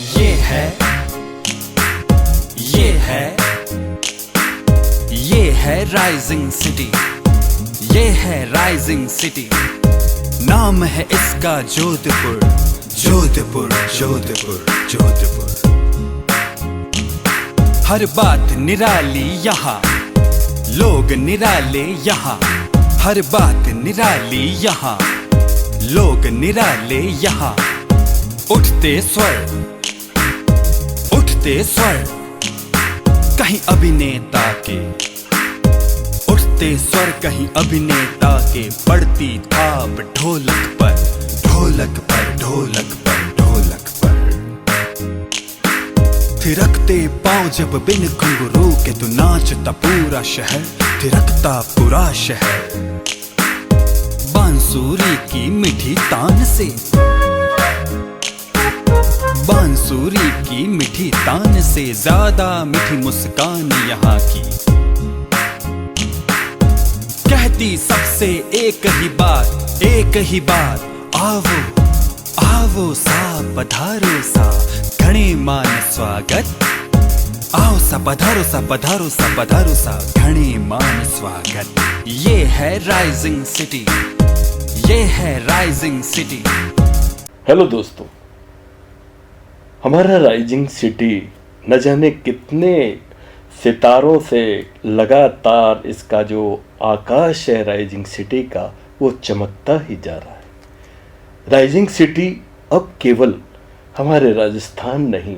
ये है ये है ये है राइजिंग सिटी, ये है राइजिंग सिटी। नाम है इसका जोधपुर, जोधपुर जोधपुर जोधपुर। हर बात निराली यहाँ, लोग निराले यहाँ। हर बात निराली यहाँ, लोग निराले यहाँ। उठते स्वर कहीं अभिनेता के, उठते स्वर कहीं अभिनेता के। पड़ती थाप ढोलक पर, ढोलक पर, ढोलक पर, ढोलक पर। थिरकते पांव जब बिन घुंघरू के, तू नाचता पूरा शहर, थिरकता पूरा शहर। बांसुरी की मीठी तान से, बांसुरी की मीठी तान से ज्यादा मीठी मुस्कान यहाँ की। कहती सबसे एक ही बात, एक ही बात। आवो आवो सा, पधारो सा, घणे मान स्वागत। आओ सा, पधारो सा, पधारो सा, पधारो सा, घणे मान स्वागत। ये है राइजिंग सिटी, ये है राइजिंग सिटी। हेलो दोस्तों, हमारा राइजिंग सिटी न जाने कितने सितारों से लगातार इसका जो आकाश है राइजिंग सिटी का, वो चमकता ही जा रहा है। राइजिंग सिटी अब केवल हमारे राजस्थान नहीं,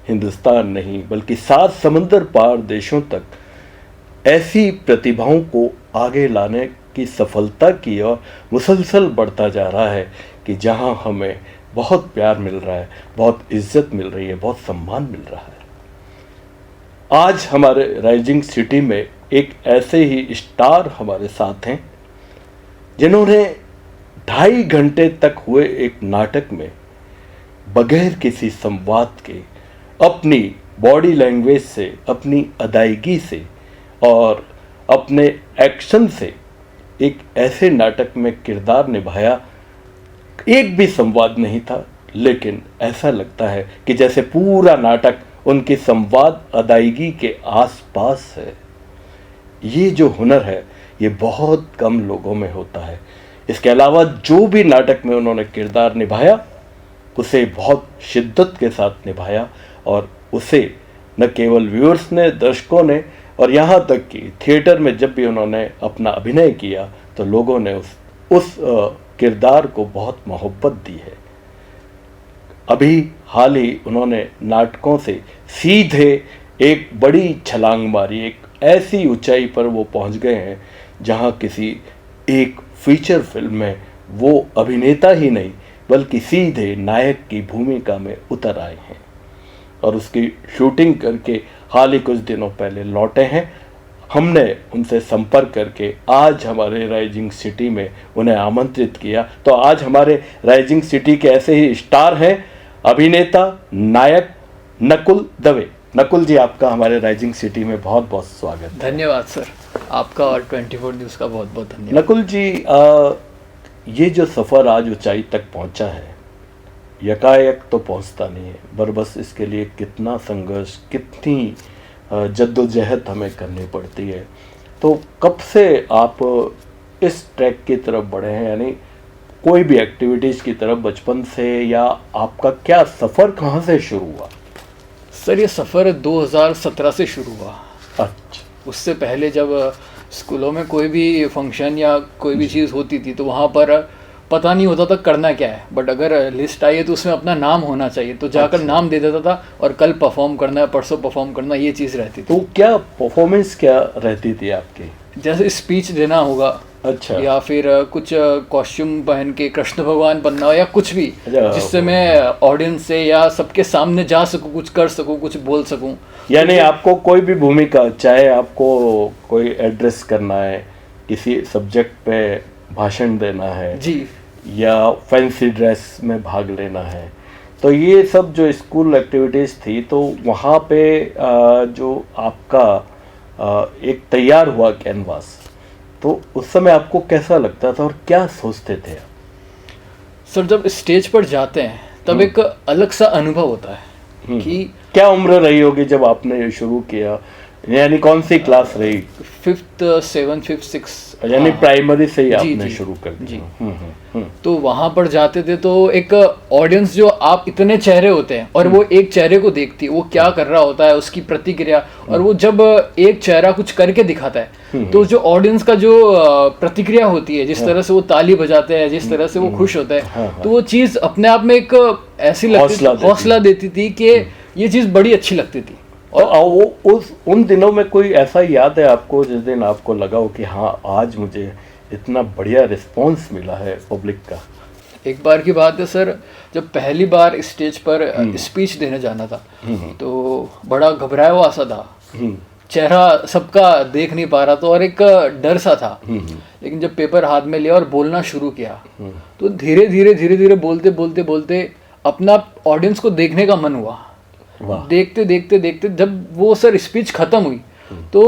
हिंदुस्तान नहीं, बल्कि 7 समंदर पार देशों तक ऐसी प्रतिभाओं को आगे लाने की सफलता की ओर मुसलसल बढ़ता जा रहा है कि जहां हमें बहुत प्यार मिल रहा है, बहुत इज्जत मिल रही है, बहुत सम्मान मिल रहा है। आज हमारे राइजिंग सिटी में एक ऐसे ही स्टार हमारे साथ हैं जिन्होंने 2.5 घंटे तक हुए एक नाटक में बगैर किसी संवाद के, अपनी बॉडी लैंग्वेज से, अपनी अदायगी से और अपने एक्शन से एक ऐसे नाटक में किरदार निभाया। एक भी संवाद नहीं था, लेकिन ऐसा लगता है कि जैसे पूरा नाटक उनकी संवाद अदायगी के आसपास है। ये जो हुनर है, ये बहुत कम लोगों में होता है। इसके अलावा जो भी नाटक में उन्होंने किरदार निभाया, उसे बहुत शिद्दत के साथ निभाया और उसे न केवल व्यूअर्स ने, दर्शकों ने, और यहाँ तक कि थिएटर में जब भी उन्होंने अपना अभिनय किया तो लोगों ने उस किरदार को बहुत मोहब्बत दी है। अभी हाल ही उन्होंने नाटकों से सीधे एक बड़ी छलांग मारी, एक ऐसी ऊंचाई पर वो पहुंच गए हैं जहां किसी एक फीचर फिल्म में वो अभिनेता ही नहीं बल्कि सीधे नायक की भूमिका में उतर आए हैं और उसकी शूटिंग करके हाल ही कुछ दिनों पहले लौटे हैं। हमने उनसे संपर्क करके आज हमारे राइजिंग सिटी में उन्हें आमंत्रित किया। तो आज हमारे राइजिंग सिटी के ऐसे ही स्टार हैं, अभिनेता, नायक नकुल दवे। नकुल जी, आपका हमारे राइजिंग सिटी में बहुत बहुत स्वागत। धन्यवाद सर, आपका और 24 न्यूज़ का बहुत बहुत धन्यवाद। नकुल जी, ये जो सफ़र आज ऊंचाई तक पहुंचा है, यकायक तो पहुंचता नहीं है, पर बस इसके लिए कितना संघर्ष, कितनी जद्दोजहद हमें करनी पड़ती है। तो कब से आप इस ट्रैक की तरफ बढ़े हैं, यानी कोई भी एक्टिविटीज़ की तरफ बचपन से, या आपका क्या सफ़र कहाँ से शुरू हुआ? सर, ये सफ़र 2017 से शुरू हुआ। अच्छा। उससे पहले जब स्कूलों में कोई भी फंक्शन या कोई भी चीज़ होती थी तो वहाँ पर पता नहीं होता था करना क्या है, बट अगर लिस्ट आई है तो उसमें अपना नाम होना चाहिए, तो जाकर अच्छा। नाम दे देता था और कल परफॉर्म करना है, परसों परफॉर्म करना, ये चीज़ रहती थी। तो क्या परफॉर्मेंस क्या रहती थी आपकी? जैसे स्पीच देना होगा, अच्छा, या फिर कुछ कॉस्ट्यूम पहन के कृष्ण भगवान बनना हो, या कुछ भी जिससे मैं ऑडियंस से या सबके सामने जा सकूं, कुछ कर सकूं, कुछ बोल सकूं। यानी आपको कोई भी भूमिका, चाहे आपको कोई एड्रेस करना है, किसी सब्जेक्ट पे भाषण देना है जी, या फैंसी ड्रेस में भाग लेना है, तो ये सब जो स्कूल एक्टिविटीज़ थी, तो वहाँ पे जो आपका एक तैयार हुआ कैनवास, तो उस समय आपको कैसा लगता था और क्या सोचते थे आप? सर, जब स्टेज पर जाते हैं तब एक अलग सा अनुभव होता है। कि क्या उम्र रही होगी जब आपने ये शुरू किया, यानी कौन सी क्लास रही? 5th 7th 5th 6th, यानी प्राइमरी से ही जी, आपने जी, शुरू कर जी। दिया। तो वहां पर जाते थे तो एक ऑडियंस, जो आप इतने चेहरे होते हैं और वो एक चेहरे को देखती है, वो क्या कर रहा होता है, उसकी प्रतिक्रिया, और वो जब एक चेहरा कुछ करके दिखाता है तो जो ऑडियंस का जो प्रतिक्रिया होती है, जिस तरह से वो ताली बजाते हैं, जिस तरह से वो खुश होता है, तो वो चीज अपने आप में एक ऐसी हौसला देती थी कि ये चीज बड़ी अच्छी लगती थी। और वो उन दिनों में कोई ऐसा याद है आपको जिस दिन आपको लगा हो कि हाँ आज मुझे इतना बढ़िया रिस्पांस मिला है पब्लिक का? एक बार की बात है सर, जब पहली बार स्टेज पर स्पीच देने जाना था तो बड़ा घबराया हुआ सा था, चेहरा सबका देख नहीं पा रहा था और एक डर सा था। लेकिन जब पेपर हाथ में लिया और बोलना शुरू किया तो धीरे धीरे बोलते बोलते बोलते अपना ऑडियंस को देखने का मन हुआ। देखते देखते देखते जब वो सर स्पीच खत्म हुई तो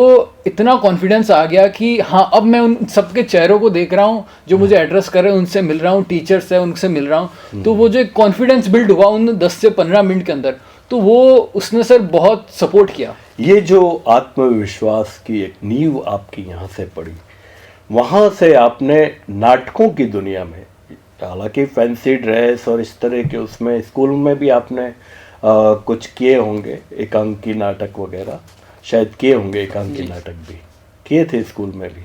इतना कॉन्फिडेंस आ गया कि हाँ अब मैं उन सबके चेहरों को देख रहा हूँ जो मुझे एड्रेस कर रहे हैं, उनसे मिल रहा हूँ, टीचर्स हैं उनसे मिल रहा हूँ। तो वो जो एक कॉन्फिडेंस बिल्ड हुआ उन 10 से 15 मिनट के अंदर, तो वो उसने सर बहुत सपोर्ट किया। ये जो आत्मविश्वास की एक नींव आपकी यहाँ से पड़ी, वहाँ से आपने नाटकों की दुनिया में, हालांकि फैंसी ड्रेस और इस तरह के उसमें स्कूल में भी आपने कुछ किए होंगे, एकांकी नाटक वगैरह शायद किए होंगे, एकांकी नाटक भी किए थे स्कूल में भी,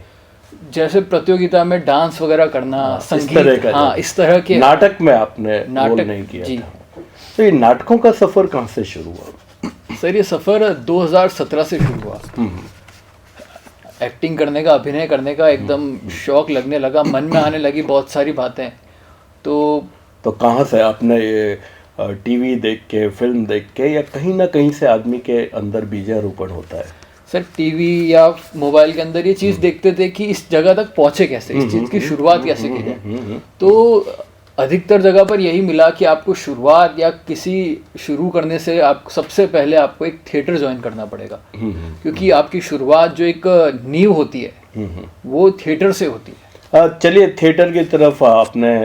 जैसे प्रतियोगिता में डांस वगैरह करना, संगीत, इस तरह का इस तरह के नाटक में आपने रोल नहीं किया था। तो ये नाटकों का सफर कहाँ से शुरू हुआ? सर ये सफर 2017 से शुरू हुआ। एक्टिंग करने का, अभिनय करने का एकदम शौक लगने लगा, मन में आने लगी बहुत सारी बातें। तो कहाँ से आपने ये टीवी देख के, फिल्म देख के, या कहीं ना कहीं से आदमी के अंदर बीजारोपण होता है? सर टीवी या मोबाइल के अंदर ये चीज़ देखते थे कि इस जगह तक पहुंचे कैसे, इस चीज़ की शुरुआत कैसे की जाए। तो अधिकतर जगह पर यही मिला कि आपको शुरुआत या किसी शुरू करने से आप सबसे पहले आपको एक थिएटर ज्वाइन करना पड़ेगा, क्योंकि आपकी शुरुआत जो एक नींव होती है वो थिएटर से होती है। चलिए थिएटर की तरफ आपने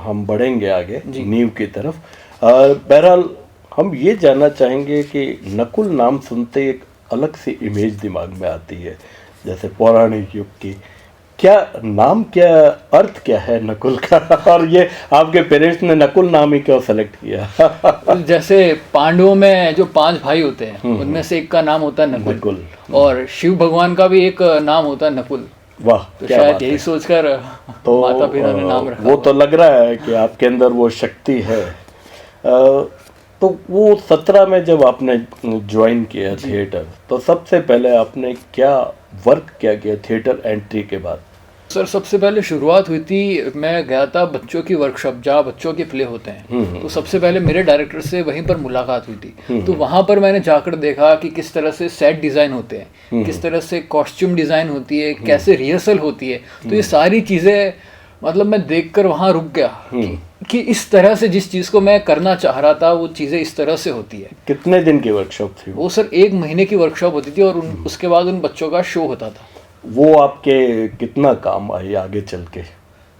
हम बढ़ेंगे आगे, नींव की तरफ। बहरहाल हम ये जानना चाहेंगे कि नकुल नाम सुनते एक अलग सी इमेज दिमाग में आती है, जैसे पौराणिक युग की। क्या नाम, क्या अर्थ क्या है नकुल का, और ये आपके पेरेंट्स ने नकुल नाम ही क्यों सेलेक्ट किया? जैसे पांडवों में जो 5 भाई होते हैं उनमें से एक का नाम होता है नकुल, और शिव भगवान का भी एक नाम होता है नकुल। वाह, तो शायद यही सोचकर तो माता पिता ने नाम रखा। वो तो लग रहा है कि आपके अंदर वो शक्ति है। तो वो 17 में जब आपने ज्वाइन किया थिएटर, तो सबसे पहले आपने क्या वर्क किया थिएटर एंट्री के बाद? सर सबसे पहले शुरुआत हुई थी, मैं गया था बच्चों की वर्कशॉप जहाँ बच्चों के प्ले होते हैं। तो सबसे पहले मेरे डायरेक्टर से वहीं पर मुलाकात हुई थी। तो वहाँ पर मैंने जाकर देखा कि किस तरह से सेट डिज़ाइन होते हैं, किस तरह से कॉस्ट्यूम डिज़ाइन होती है, कैसे रिहर्सल होती है। तो ये सारी चीज़ें मतलब मैं देखकर वहाँ रुक गया कि इस तरह से जिस चीज़ को मैं करना चाह रहा था वो चीज़ें इस तरह से होती है। कितने दिन की वर्कशॉप थी वो सर 1 महीने की वर्कशॉप होती थी और उसके बाद उन बच्चों का शो होता था। वो आपके कितना काम आई आगे चल के?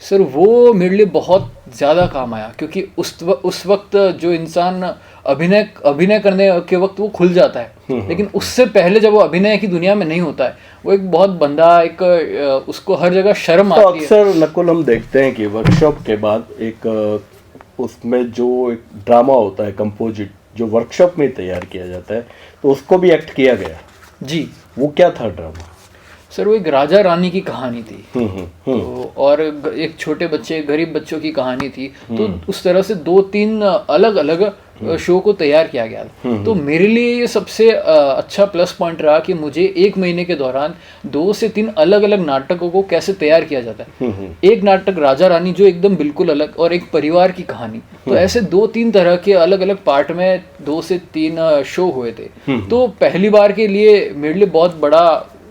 सर वो मेरे लिए बहुत ज़्यादा काम आया, क्योंकि उस वक्त जो इंसान अभिनय करने के वक्त वो खुल जाता है, लेकिन उससे पहले जब वो अभिनय की दुनिया में नहीं होता है, वो एक बहुत बंदा, एक उसको हर जगह शर्म तो आती है। अक्सर नकुल हम देखते हैं कि वर्कशॉप के बाद एक उसमें जो एक ड्रामा होता है कंपोजिट, जो वर्कशॉप में तैयार किया जाता है, तो उसको भी एक्ट किया गया। जी, वो क्या था ड्रामा? सर वो एक राजा रानी की कहानी थी। तो और एक छोटे बच्चे, गरीब बच्चों की कहानी थी। तो उस तरह से 2-3 अलग अलग शो को तैयार किया गया था। तो मेरे लिए ये सबसे अच्छा प्लस पॉइंट रहा कि मुझे 1 महीने के दौरान 2 से 3 अलग अलग नाटकों को कैसे तैयार किया जाता है। एक नाटक राजा रानी जो एकदम बिल्कुल अलग, और एक परिवार की कहानी। तो ऐसे 2-3 तरह के अलग अलग पार्ट में 2 से 3 शो हुए थे। तो पहली बार के लिए मेरे लिए बहुत बड़ा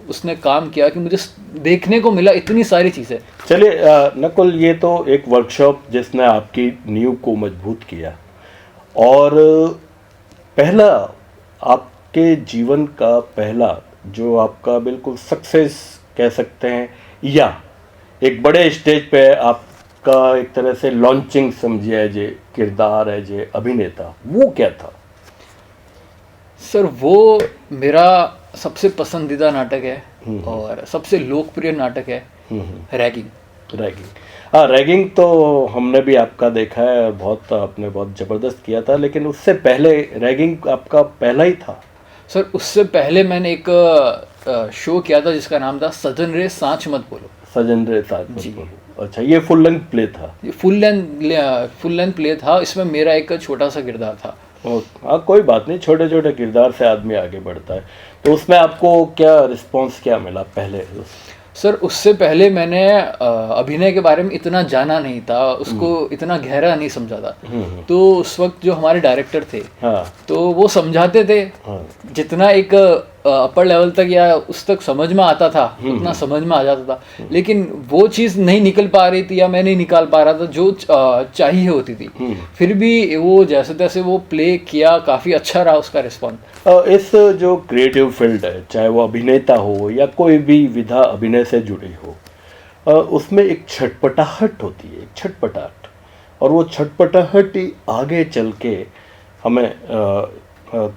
उसने काम किया कि मुझे देखने को मिला इतनी सारी चीज़ें। चलिए नकुल, ये तो एक वर्कशॉप जिसने आपकी नींव को मजबूत किया, और पहला आपके जीवन का पहला जो आपका बिल्कुल सक्सेस कह सकते हैं, या एक बड़े स्टेज पे आपका एक तरह से लॉन्चिंग समझिए, जे किरदार है, जे अभिनेता, वो क्या था? सर वो मेरा सबसे पसंदीदा नाटक है और सबसे लोकप्रिय नाटक है रैगिंग। हाँ, रैगिंग तो हमने भी आपका देखा है और बहुत आपने बहुत ज़बरदस्त किया था, लेकिन उससे पहले रैगिंग आपका पहला ही था। सर उससे पहले मैंने एक शो किया था जिसका नाम था सजन रे सांच मत बोलो। सजन रे सांच मत बोलो। अच्छा, ये फुल लेंथ प्ले था? ये फुल लेंथ प्ले था। इसमें मेरा एक छोटा सा किरदार था। हाँ, कोई बात नहीं, छोटे छोटे किरदार से आदमी आगे बढ़ता है। तो उसमें आपको क्या रिस्पॉन्स क्या मिला पहले? सर उससे पहले मैंने अभिनय के बारे में इतना जाना नहीं था, उसको इतना गहरा नहीं समझा था। तो उस वक्त जो हमारे डायरेक्टर थे, हाँ, तो वो समझाते थे, हाँ, जितना एक अपर लेवल तक या उस तक समझ में आता था उतना समझ में आ जाता था, लेकिन वो चीज़ नहीं निकल पा रही थी या मैं नहीं निकाल पा रहा था जो चाहिए होती थी। फिर भी वो जैसे तैसे वो प्ले किया, काफ़ी अच्छा रहा उसका रिस्पॉन्स। इस जो क्रिएटिव फील्ड है, चाहे वो अभिनेता हो या कोई भी विधा अभिनय से जुड़ी हो, उसमें एक छटपटाहट होती है, एक छटपटाहट, और वो छटपटाहट ही आगे चल के हमें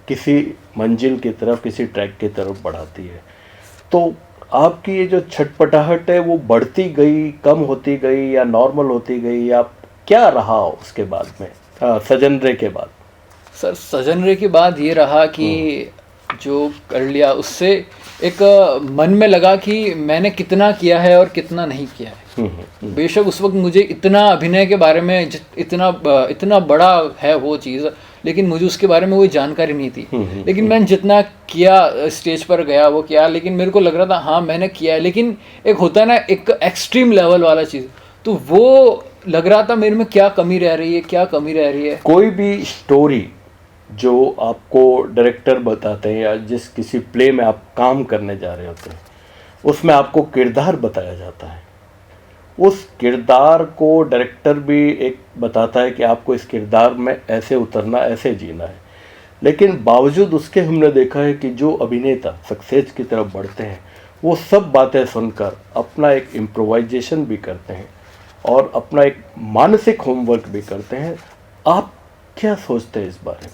किसी मंजिल की तरफ, किसी ट्रैक की तरफ बढ़ाती है। तो आपकी ये जो छटपटाहट है वो बढ़ती गई, कम होती गई या नॉर्मल होती गई, या क्या रहा उसके बाद में सजन रे के बाद? सर सजन रे के बाद ये रहा कि जो कर लिया उससे एक मन में लगा कि मैंने कितना किया है और कितना नहीं किया है। बेशक उस वक्त मुझे इतना अभिनय के बारे में इतना बड़ा है वो चीज़, लेकिन मुझे उसके बारे में कोई जानकारी नहीं थी। लेकिन मैंने जितना किया, स्टेज पर गया वो किया, लेकिन मेरे को लग रहा था हाँ मैंने किया है। लेकिन एक होता है ना एक एक्सट्रीम लेवल वाला चीज़, तो वो लग रहा था मेरे में क्या कमी रह रही है, क्या कमी रह रही है। कोई भी स्टोरी जो आपको डायरेक्टर बताते हैं या जिस किसी प्ले में आप काम करने जा रहे होते हैं, उसमें आपको किरदार बताया जाता है। उस किरदार को डायरेक्टर भी एक बताता है कि आपको इस किरदार में ऐसे उतरना, ऐसे जीना है। लेकिन बावजूद उसके हमने देखा है कि जो अभिनेता सक्सेस की तरफ बढ़ते हैं वो सब बातें सुनकर अपना एक इम्प्रोवाइजेशन भी करते हैं और अपना एक मानसिक होमवर्क भी करते हैं। आप क्या सोचते हैं इस बारे में?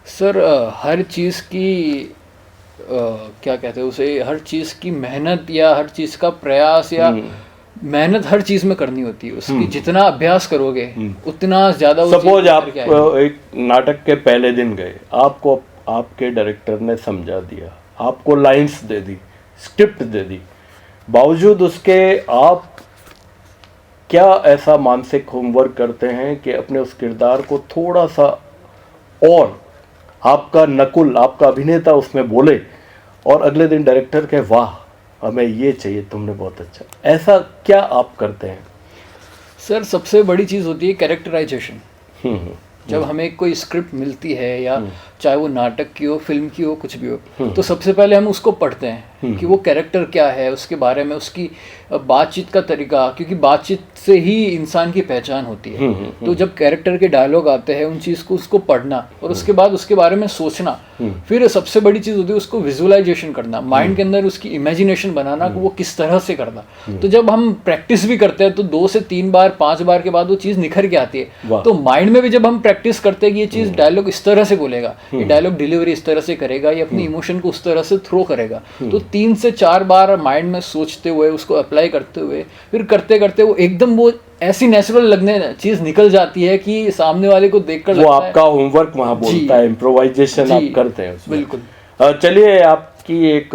सर हर चीज़ की क्या कहते हैं उसे, हर चीज़ की मेहनत या हर चीज़ का प्रयास या मेहनत हर चीज़ में करनी होती है। उसकी जितना अभ्यास करोगे उतना ज़्यादा। सपोज आप एक नाटक के पहले दिन गए, आपको आपके डायरेक्टर ने समझा दिया, आपको लाइंस दे दी, स्क्रिप्ट दे दी, बावजूद उसके आप क्या ऐसा मानसिक होमवर्क करते हैं कि अपने उस किरदार को थोड़ा सा और आपका नकुल, आपका अभिनेता उसमें बोले और अगले दिन डायरेक्टर कहे वाह हमें ये चाहिए, तुमने बहुत अच्छा, ऐसा क्या आप करते हैं? सर सबसे बड़ी चीज़ होती है कैरेक्टराइजेशन। जब हमें कोई स्क्रिप्ट मिलती है या चाहे वो नाटक की हो, फिल्म की हो, कुछ भी हो, तो सबसे पहले हम उसको पढ़ते हैं कि वो कैरेक्टर क्या है, उसके बारे में, उसकी बातचीत का तरीका, क्योंकि बातचीत से ही इंसान की पहचान होती है। तो जब कैरेक्टर के डायलॉग आते हैं उन चीज़ को उसको पढ़ना और उसके बाद उसके बारे में सोचना, फिर सबसे बड़ी चीज़ होती है उसको विजुअलाइजेशन करना, माइंड के अंदर उसकी इमेजिनेशन बनाना कि वो किस तरह से करना। तो जब हम प्रैक्टिस भी करते हैं तो 2 से 3 बार 5 बार के बाद वो चीज़ निखर के आती है। तो माइंड में भी जब हम प्रैक्टिस करते हैं कि ये चीज़ डायलॉग इस तरह से बोलेगा, ये डायलॉग डिलीवरी इस तरह से करेगा, ये अपनी इमोशन को उस तरह से थ्रो करेगा, तो 3 से 4 बार माइंड में सोचते हुए उसको अप्लाई करते हुए फिर करते करते वो एकदम वो ऐसी नेचुरल लगने चीज निकल जाती है कि सामने वाले को देखकर वो आपका होमवर्क वहाँ बोलता है, इम्प्रोवाइजेशन आप करते हैं उसमें। बिल्कुल। चलिए, आपकी एक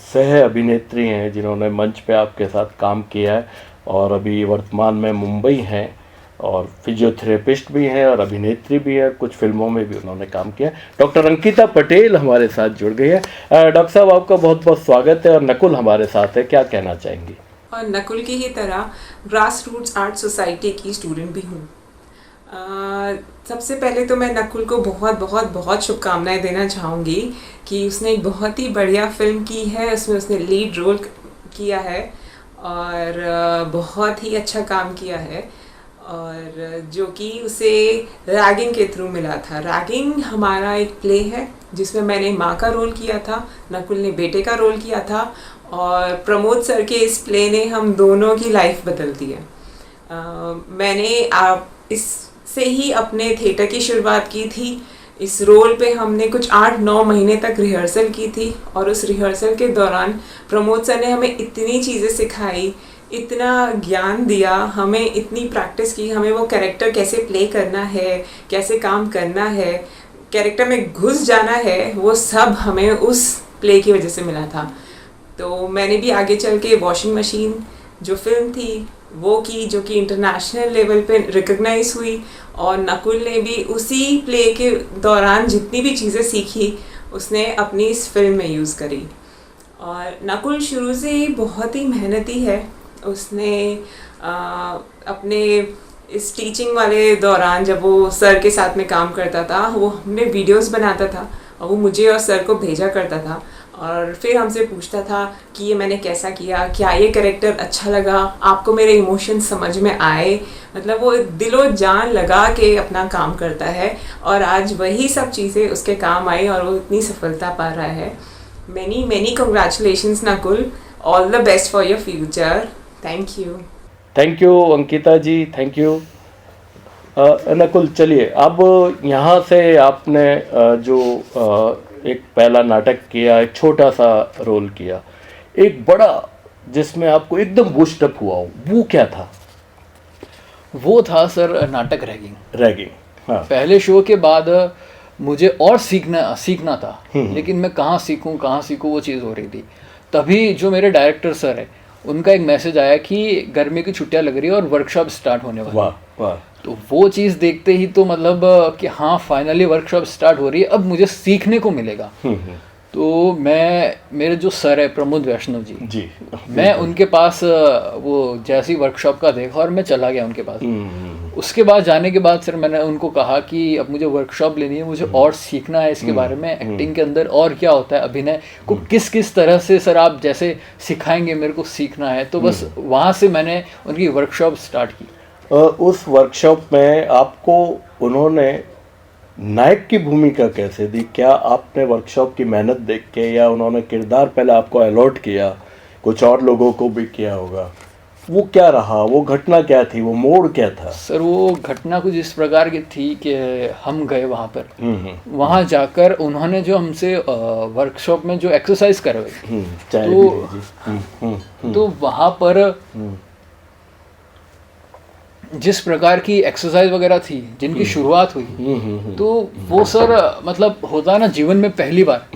सह अभिनेत्री हैं जिन्होंने मंच पे आपके साथ काम किया है और अभी वर्तमान में मुंबई हैं और फिजियोथेरेपिस्ट भी हैं और अभिनेत्री भी है, कुछ फिल्मों में भी उन्होंने काम किया। डॉक्टर अंकिता पटेल हमारे साथ जुड़ गई है। डॉक्टर साहब, आपका बहुत बहुत स्वागत है। और नकुल हमारे साथ है, क्या कहना चाहेंगी? और नकुल की ही तरह ग्रास रूट्स आर्ट सोसाइटी की स्टूडेंट भी हूँ। सबसे पहले तो मैं नकुल को बहुत बहुत बहुत शुभकामनाएं देना चाहूँगी कि उसने एक बहुत ही बढ़िया फिल्म की है, उसमें उसने लीड रोल किया है और बहुत ही अच्छा काम किया है, और जो कि उसे रैगिंग के थ्रू मिला था। रैगिंग हमारा एक प्ले है जिसमें मैंने माँ का रोल किया था, नकुल ने बेटे का रोल किया था, और प्रमोद सर के इस प्ले ने हम दोनों की लाइफ बदल दी है। मैंने इससे ही अपने थिएटर की शुरुआत की थी। इस रोल पे हमने कुछ 8-9 महीने तक रिहर्सल की थी, और उस रिहर्सल के दौरान प्रमोद सर ने हमें इतनी चीज़ें सिखाई, इतना ज्ञान दिया, हमें इतनी प्रैक्टिस की, हमें वो कैरेक्टर कैसे प्ले करना है, कैसे काम करना है, कैरेक्टर में घुस जाना है, वो सब हमें उस प्ले की वजह से मिला था। तो मैंने भी आगे चल के वॉशिंग मशीन जो फिल्म थी वो की, जो कि इंटरनेशनल लेवल पे रिकग्नाइज हुई, और नकुल ने भी उसी प्ले के दौरान जितनी भी चीज़ें सीखी उसने अपनी इस फिल्म में यूज़ करी। और नकुल शुरू से ही बहुत ही मेहनती है। उसने अपने इस टीचिंग वाले दौरान जब वो सर के साथ में काम करता था, वो हमने वीडियोस बनाता था और वो मुझे और सर को भेजा करता था, और फिर हमसे पूछता था कि ये मैंने कैसा किया, क्या ये कैरेक्टर अच्छा लगा आपको, मेरे इमोशंस समझ में आए। मतलब वो दिलो जान लगा के अपना काम करता है, और आज वही सब चीज़ें उसके काम आई और वो इतनी सफलता पा रहा है। Many congratulations Nakul, all the best for your future. Thank you Ankita ji, thank you. Nakul, चलिए अब यहाँ से आपने जो एक पहला नाटक किया, एक छोटा सा रोल किया, एक बड़ा जिसमें आपको एकदम बूस्ट अप हुआ हो, वो क्या था? वो था सर नाटक रैगिंग। हाँ। पहले शो के बाद मुझे और सीखना था, लेकिन मैं कहाँ सीखूं वो चीज़ हो रही थी। तभी जो मेरे डायरेक्टर सर है उनका एक मैसेज आया कि गर्मी की छुट्टियां लग रही है और वर्कशॉप स्टार्ट होने वाली है। वाह। तो वो चीज़ देखते ही तो मतलब कि हाँ फाइनली वर्कशॉप स्टार्ट हो रही है, अब मुझे सीखने को मिलेगा। तो मेरे जो सर है प्रमोद वैष्णव जी, मैं उनके पास वो जैसी वर्कशॉप का देखा और मैं चला गया उनके पास। उसके बाद जाने के बाद सर मैंने उनको कहा कि अब मुझे वर्कशॉप लेनी है, मुझे और सीखना है इसके बारे में, एक्टिंग के अंदर और क्या होता है, अभिनय को किस तरह से सर आप जैसे सिखाएंगे मेरे को सीखना है। तो बस वहाँ से मैंने उनकी वर्कशॉप स्टार्ट की। उस वर्कशॉप में आपको उन्होंने नायक की भूमिका कैसे दी? क्या आपने वर्कशॉप की मेहनत देख के, या उन्होंने किरदार पहले आपको अलॉट किया, कुछ और लोगों को भी किया होगा, वो क्या रहा, वो घटना क्या थी, वो मोड़ क्या था? सर वो घटना कुछ इस प्रकार की थी कि हम गए वहाँ पर, वहाँ जाकर उन्होंने जो हमसे वर्कशॉप में जो एक्सरसाइज करवाई, तो वहाँ पर जिस प्रकार की एक्सरसाइज वगैरह थी जिनकी शुरुआत हुई, तो वो सर मतलब होता है ना जीवन में पहली बार,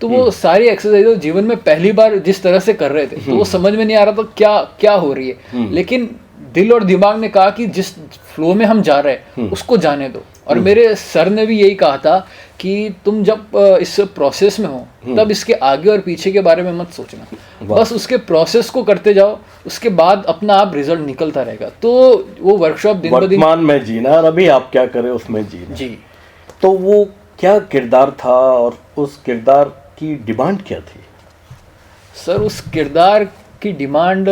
तो वो सारी एक्सरसाइज जीवन में पहली बार जिस तरह से कर रहे थे, तो वो समझ में नहीं आ रहा था क्या हो रही है, लेकिन दिल और दिमाग ने कहा कि जिस फ्लो में हम जा रहे हैं उसको जाने दो। और मेरे सर ने भी यही कहा था कि तुम जब इस प्रोसेस में हो तब इसके आगे और पीछे के बारे में मत सोचना, बस उसके प्रोसेस को करते जाओ, उसके बाद अपना आप रिजल्ट निकलता रहेगा। तो वो वर्कशॉप दिन ब दिन वर्तमान में जीना और अभी आप क्या करें उसमें जीना। जी। तो वो क्या किरदार था और उस किरदार की डिमांड क्या थी? सर उस किरदार की डिमांड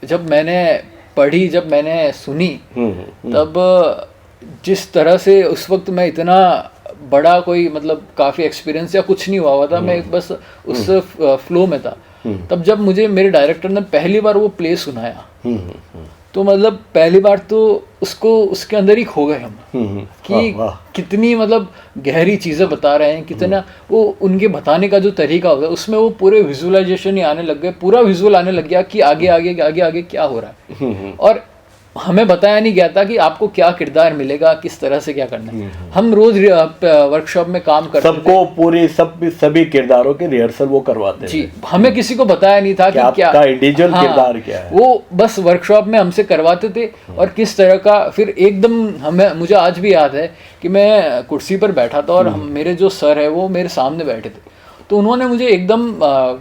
जब मैंने पढ़ी, जब मैंने सुनी, तब जिस तरह से उस वक्त मैं इतना बड़ा कोई मतलब काफ़ी एक्सपीरियंस या कुछ नहीं हुआ था, मैं बस उस फ्लो में था। तब जब मुझे मेरे डायरेक्टर ने पहली बार वो प्ले सुनाया, तो मतलब पहली बार तो उसके अंदर ही खो गए हम कि कितनी मतलब गहरी चीज़ें बता रहे हैं, कितना वो उनके बताने का जो तरीका होता है उसमें वो पूरे विजुअलाइजेशन ही आने लग गए, पूरा विजुअल आने लग गया कि आगे आगे आगे आगे क्या हो रहा है। और हमें बताया नहीं गया था कि आपको क्या किरदार मिलेगा, किस तरह से क्या करना है। हम रोज वर्कशॉप में काम करते सबको पूरी सभी किरदारों के रिहर्सल वो करवाते जी। हमें किसी को बताया नहीं था कि क्या इंडिविजुअल किरदार क्या है, वो बस वर्कशॉप में हमसे करवाते थे और किस तरह का। फिर एकदम मुझे आज भी याद है कि मैं कुर्सी पर बैठा था और मेरे जो सर है वो मेरे सामने बैठे थे, तो उन्होंने मुझे एकदम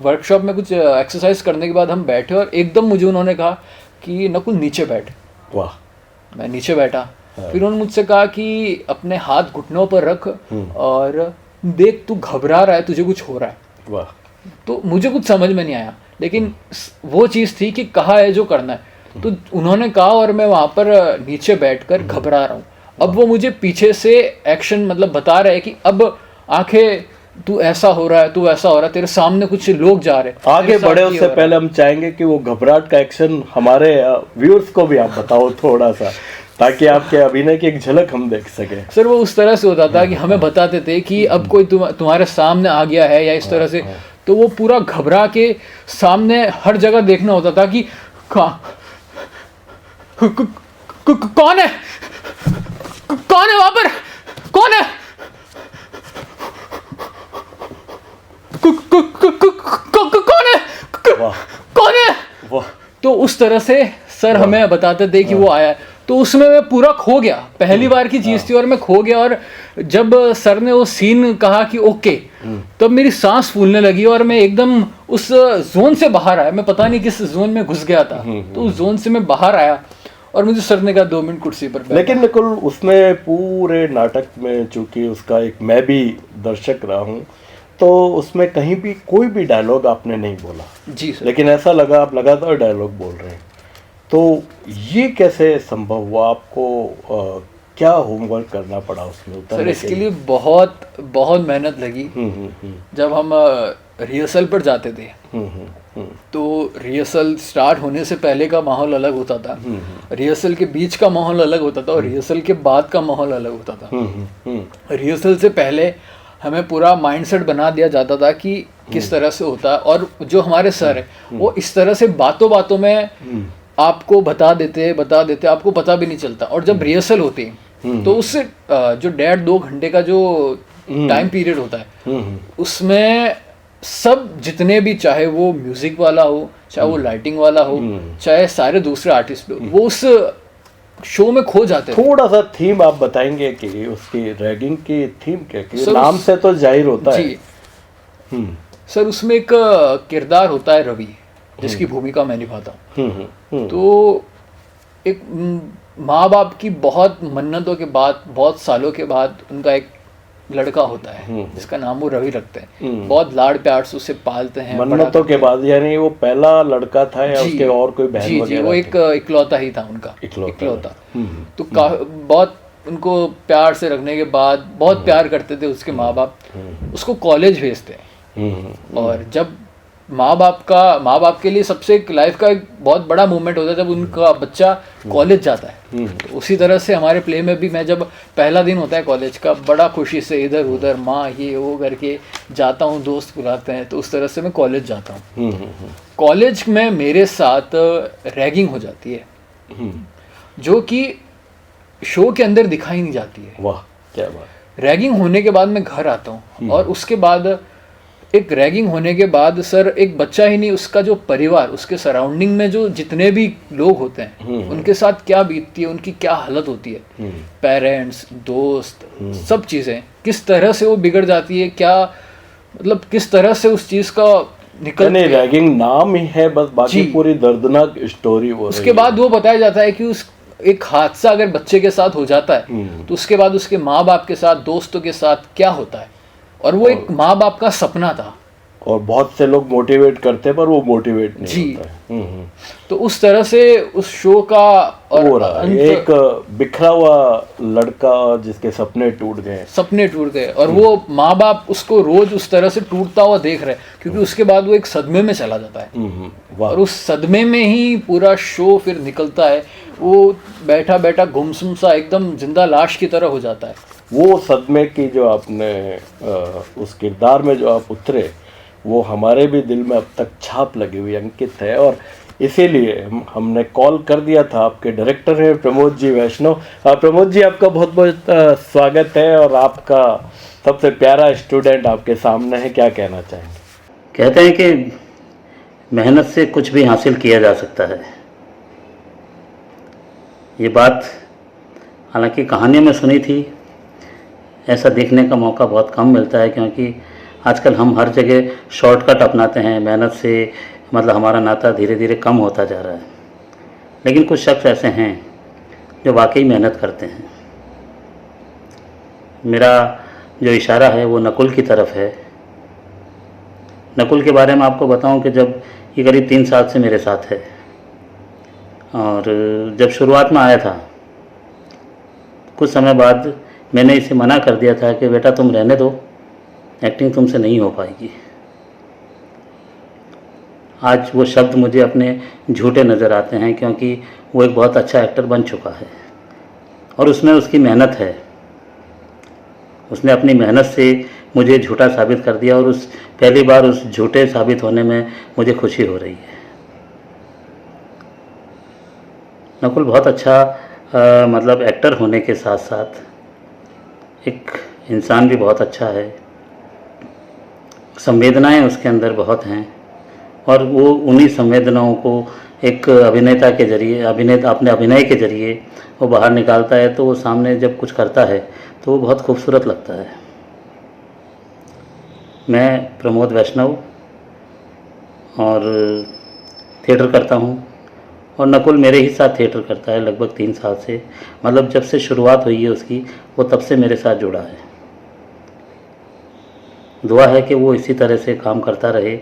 वर्कशॉप में कुछ एक्सरसाइज करने के बाद हम बैठे और एकदम मुझे उन्होंने कहा कि नकुल नीचे बैठ। वाह। मैं नीचे बैठा। फिर उन्होंने मुझसे कहा कि अपने हाथ घुटनों पर रख और देख तू घबरा रहा है, तुझे कुछ हो रहा है। वाह। तो मुझे कुछ समझ में नहीं आया, लेकिन वो चीज़ थी कि कहा है जो करना है, तो उन्होंने कहा और मैं वहाँ पर नीचे बैठकर घबरा रहा हूँ। अब वो मुझे पीछे से एक्शन मतलब बता रहे हैं कि अब आंखें तू ऐसा हो रहा है, तू ऐसा हो रहा है, तेरे सामने कुछ लोग जा रहे हैं। आगे बढ़े उससे पहले हम चाहेंगे कि वो घबराहट का एक्शन हमारे व्यूअर्स को भी आप बताओ थोड़ा सा, ताकि आपके अभिनय की एक झलक हम देख सके। सर वो उस तरह से होता था कि हमें बताते थे कि अब कोई तुम्हारे सामने आ गया है या इस तरह से, तो वो पूरा घबरा के सामने हर जगह देखना होता था कि कौन है, कौन है वहां पर, कौन है, कौन है, कौन है। तो उस तरह से सर हमें बताते थे कि वो आया है। तो उसमें मैं पूरा खो गया, पहली बार की चीज़ थी और मैं खो गया। और जब सर ने वो सीन कहा कि ओके, तब मेरी सांस फूलने लगी और मैं एकदम उस जोन से बाहर आया। मैं पता नहीं किस जोन में घुस गया था, तो उस जोन से मैं बाहर आया और मुझे सर ने कहा 2 मिनट कुर्सी पर बैठ। लेकिन निकुल, उसमें पूरे नाटक में चूंकि उसका एक मैं भी दर्शक रहा हूँ, तो उसमें कहीं भी कोई भी डायलॉग आपने नहीं बोला। जी सर। लेकिन ऐसा लगा आप लगातार डायलॉग बोल रहे हैं। तो ये कैसे संभव हुआ आपको? क्या होमवर्क करना पड़ा उसमें उतरने सर? इसके लिए बहुत बहुत मेहनत लगी। जब हम रिहर्सल पर जाते थे, तो रिहर्सल स्टार्ट होने से पहले का माहौल अलग होता था, रिहर्सल के बीच का माहौल अलग होता था और रिहर्सल के बाद का माहौल अलग होता था। रिहर्सल से पहले हमें पूरा माइंडसेट बना दिया जाता था कि किस तरह से होता है, और जो हमारे सर है वो इस तरह से बातों बातों में आपको बता देते आपको पता भी नहीं चलता। और जब रिहर्सल होती तो उससे जो 1.5-2 घंटे का जो टाइम पीरियड होता है, उसमें सब जितने भी, चाहे वो म्यूजिक वाला हो, चाहे वो लाइटिंग वाला हो, चाहे सारे दूसरे आर्टिस्ट हो, वो उस शो में खो जाते हैं। थोड़ा सा थीम आप बताएंगे कि उसकी रैगिंग की थीम क्या है? नाम से तो जाहिर होता है। सर उसमें एक किरदार होता है रवि, जिसकी भूमिका मैं निभाता हूँ। तो एक माँ बाप की बहुत मन्नतों के बाद, बहुत सालों के बाद उनका एक लड़का होता है जिसका नाम वो रवि रखते हैं। बहुत लाड़ प्यार से उसे पालते हैं मन्नतों के बाद, यानी वो पहला लड़का था या उसके और कोई बहन वगैरह? वो एक इकलौता ही था उनका, इकलौता। तो बहुत उनको प्यार से रखने के बाद बहुत प्यार करते थे उसके माँ बाप। उसको कॉलेज भेजते हैं, और जब माँ बाप के लिए सबसे लाइफ का एक बहुत बड़ा मोमेंट होता है जब उनका बच्चा कॉलेज जाता है। तो उसी तरह से हमारे प्ले में भी, मैं जब पहला दिन होता है कॉलेज का, बड़ा खुशी से इधर उधर माँ ये वो करके जाता हूँ, दोस्त बुलाते हैं, तो उस तरह से मैं कॉलेज जाता हूँ। कॉलेज में मेरे साथ रैगिंग हो जाती है, जो कि शो के अंदर दिखाई नहीं जाती है। वाह क्या बात। रैगिंग होने के बाद मैं घर आता हूँ, और उसके बाद एक रैगिंग होने के बाद सर, एक बच्चा ही नहीं, उसका जो परिवार, उसके सराउंडिंग में जो जितने भी लोग होते हैं, उनके साथ क्या बीतती है, उनकी क्या हालत होती है, पेरेंट्स, दोस्त, सब चीज़ें किस तरह से वो बिगड़ जाती है, क्या मतलब किस तरह से उस चीज़ का निकल। रैगिंग नाम ही है बस, बाकी पूरी दर्दनाक स्टोरी वो। उसके बाद वो बताया जाता है कि उस एक हादसा अगर बच्चे के साथ हो जाता है, तो उसके बाद उसके माँ बाप के साथ, दोस्तों के साथ क्या होता है, और वो एक माँ बाप का सपना था। और बहुत से लोग मोटिवेट करते हैं पर वो मोटिवेट नहीं होता है। तो उस तरह से उस शो का और एक बिखरा हुआ लड़का जिसके सपने टूट गए, और वो माँ बाप उसको रोज उस तरह से टूटता हुआ देख रहे हैं, क्योंकि उसके बाद वो एक सदमे में चला जाता है। और उस सदमे में ही पूरा शो फिर निकलता है। वो बैठा बैठा गुमसुम सा एकदम जिंदा लाश की तरह हो जाता है। वो सदमे की जो आपने उस किरदार में जो आप उतरे, वो हमारे भी दिल में अब तक छाप लगी हुई अंकित है। और इसीलिए हमने कॉल कर दिया था। आपके डायरेक्टर हैं प्रमोद जी वैष्णव। प्रमोद जी, आपका बहुत बहुत स्वागत है, और आपका सबसे प्यारा स्टूडेंट आपके सामने है, क्या कहना चाहेंगे? कहते हैं कि मेहनत से कुछ भी हासिल किया जा सकता है। ये बात हालांकि कहानी में सुनी थी, ऐसा देखने का मौका बहुत कम मिलता है, क्योंकि आजकल हम हर जगह शॉर्टकट अपनाते हैं। मेहनत से मतलब हमारा नाता धीरे धीरे कम होता जा रहा है। लेकिन कुछ शख्स ऐसे हैं जो वाकई मेहनत करते हैं। मेरा जो इशारा है वो नकुल की तरफ है। नकुल के बारे में आपको बताऊं कि जब ये करीब 3 साल से मेरे साथ है, और जब शुरुआत में आया था, कुछ समय बाद मैंने इसे मना कर दिया था कि बेटा तुम रहने दो, एक्टिंग तुमसे नहीं हो पाएगी। आज वो शब्द मुझे अपने झूठे नज़र आते हैं, क्योंकि वो एक बहुत अच्छा एक्टर बन चुका है। और उसमें उसकी मेहनत है। उसने अपनी मेहनत से मुझे झूठा साबित कर दिया और उस पहली बार उस झूठे साबित होने में मुझे खुशी हो रही है। नकुल बहुत अच्छा मतलब एक्टर होने के साथ साथ एक इंसान भी बहुत अच्छा है। संवेदनाएं उसके अंदर बहुत हैं और वो उन्हीं संवेदनाओं को एक अभिनेता के जरिए अपने अभिनय के जरिए वो बाहर निकालता है, तो वो सामने जब कुछ करता है तो वो बहुत खूबसूरत लगता है। मैं प्रमोद वैष्णव और थिएटर करता हूँ और नकुल मेरे ही साथ थिएटर करता है लगभग 3 साल से। मतलब जब से शुरुआत हुई है उसकी, वो तब से मेरे साथ जुड़ा है। दुआ है कि वो इसी तरह से काम करता रहे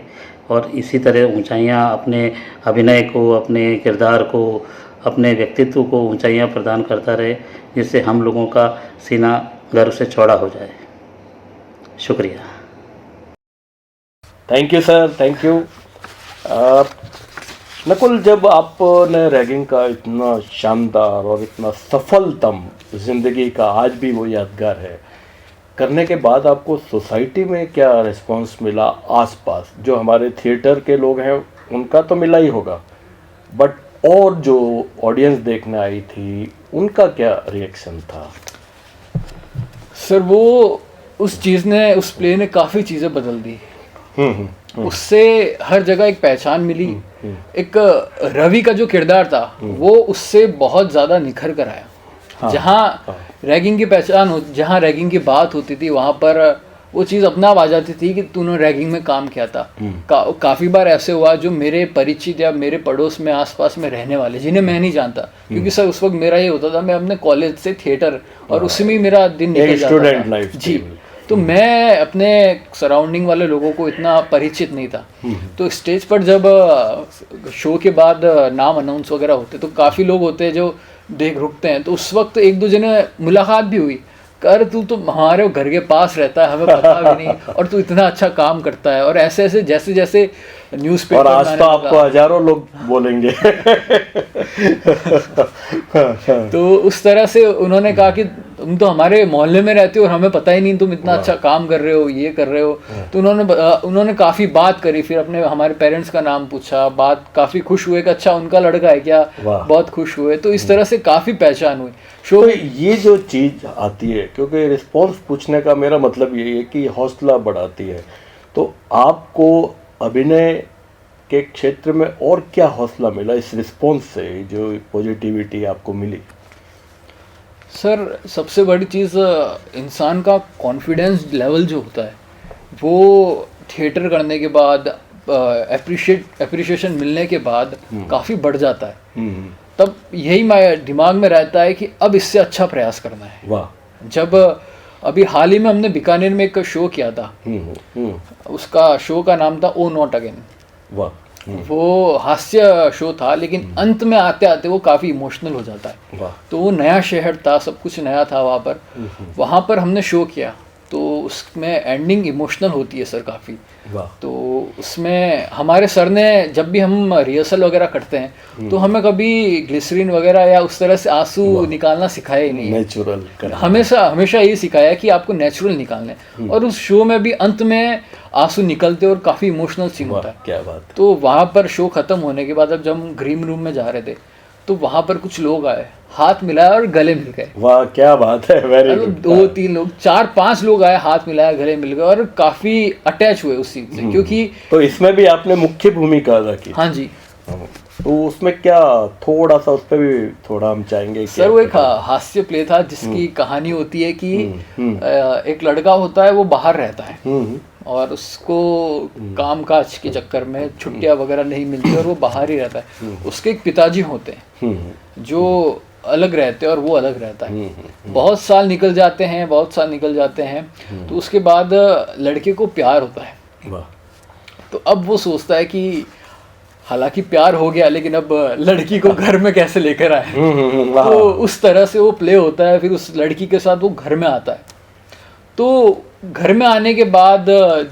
और इसी तरह ऊंचाइयां अपने अभिनय को, अपने किरदार को, अपने व्यक्तित्व को ऊंचाइयां प्रदान करता रहे, जिससे हम लोगों का सीना गर्व से चौड़ा हो जाए। शुक्रिया। Thank you sir, thank you. Nakul, जब आपने रैगिंग का इतना शानदार और इतना सफलतम जिंदगी का आज भी वो यादगार है करने के बाद, आपको सोसाइटी में क्या रिस्पांस मिला? आसपास जो हमारे थिएटर के लोग हैं उनका तो मिला ही होगा, बट और जो ऑडियंस देखने आई थी उनका क्या रिएक्शन था? सर वो उस चीज़ ने, उस प्ले ने काफ़ी चीज़ें बदल दी। उससे हर जगह एक पहचान मिली। एक रवि का जो किरदार था वो उससे बहुत ज़्यादा निखर कर आया। जहाँ रैगिंग की पहचान जहाँ रैगिंग की बात होती थी वहाँ पर वो चीज़ अपना आ जाती थी कि तूने रैगिंग में काम किया था। काफ़ी बार ऐसे हुआ जो मेरे परिचित या मेरे पड़ोस में आसपास में रहने वाले जिन्हें मैं नहीं जानता, क्योंकि सर उस वक्त मेरा ये होता था, मैं अपने कॉलेज से थिएटर और उसी में ही मेरा दिन निकल जाता था जी। तो मैं अपने सराउंडिंग वाले लोगों को इतना परिचित नहीं था। तो स्टेज पर जब शो के बाद नाम अनाउंस वगैरह होते तो काफ़ी लोग होते हैं जो देख रुकते हैं। तो उस वक्त एक दूसरे ने मुलाकात भी हुई, कर तू तो हमारे घर के पास रहता है, हमें पता भी नहीं, और तू इतना अच्छा काम करता है। और ऐसे ऐसे जैसे जैसे न्यूज़पेपर, और आज तो आपको हजारों लोग बोलेंगे। तो उस तरह से उन्होंने कहा कि तुम तो हमारे मोहल्ले में रहते हो और हमें पता ही नहीं तुम इतना अच्छा काम कर रहे हो, ये कर रहे हो। तो उन्होंने काफ़ी बात करी, फिर अपने हमारे पेरेंट्स का नाम पूछा, बात काफ़ी खुश हुए कि अच्छा उनका लड़का है क्या, बहुत खुश हुए। तो इस तरह से काफ़ी पहचान हुई शो। तो ये जो चीज़ आती है, क्योंकि रिस्पॉन्स पूछने का मेरा मतलब ये है कि हौसला बढ़ाती है, तो आपको अभिनय के क्षेत्र में और क्या हौसला मिला इस रिस्पॉन्स से, जो पॉजिटिविटी आपको मिली? सर सबसे बड़ी चीज़ इंसान का कॉन्फिडेंस लेवल जो होता है वो थिएटर करने के बाद, एप्रिशिएशन मिलने के बाद काफ़ी बढ़ जाता है। तब यही दिमाग में रहता है कि अब इससे अच्छा प्रयास करना है। वाह। जब अभी हाल ही में हमने बीकानेर में एक शो किया था, उसका शो का नाम था ओ नॉट अगेन। वाह। वो हास्य शो था, लेकिन अंत में आते आते वो काफ़ी इमोशनल हो जाता है। वाह। तो वो नया शहर था, सब कुछ नया था वहाँ पर हमने शो किया, तो उसमें एंडिंग इमोशनल होती है सर काफ़ी। वाह। तो उसमें हमारे सर ने, जब भी हम रिहर्सल वगैरह करते हैं तो हमें कभी ग्लिसरीन वगैरह या उस तरह से आंसू निकालना सिखाया ही नहीं है। नेचुरल हमेशा ये सिखाया कि आपको नेचुरल निकालने। और उस शो में भी अंत में आंसू निकलते और काफ़ी इमोशनल सीन होता है। क्या बात। तो वहाँ पर शो ख़त्म होने के बाद अब जब हम ग्रीन रूम में जा रहे थे तो वहाँ पर कुछ लोग आए, हाथ मिलाया और गले मिल गए। वाह, क्या बात है। Very good. 2-3 लोग, 4-5 लोग आए, हाथ मिलाया, गले मिल गए और काफ़ी अटैच हुए उस चीज़ से, क्योंकि तो इसमें भी आपने मुख्य भूमिका अदा की? हाँ जी। तो उसमें क्या, थोड़ा सा उस पर भी थोड़ा हम चाहेंगे। सर वो एक हास्य प्ले था जिसकी कहानी होती है कि एक लड़का होता है, वो बाहर रहता है और उसको कामकाज के चक्कर में छुट्टियां वगैरह नहीं मिलती और वो बाहर ही रहता है। उसके एक पिताजी होते हैं जो अलग रहते हैं और वो अलग रहता है। बहुत साल निकल जाते हैं तो उसके बाद लड़के को प्यार होता है। तो अब वो सोचता है कि हालांकि प्यार हो गया, लेकिन अब लड़की को घर में कैसे लेकर आए। तो उस तरह से वो प्ले होता है। फिर उस लड़की के साथ वो घर में आता है। तो घर में आने के बाद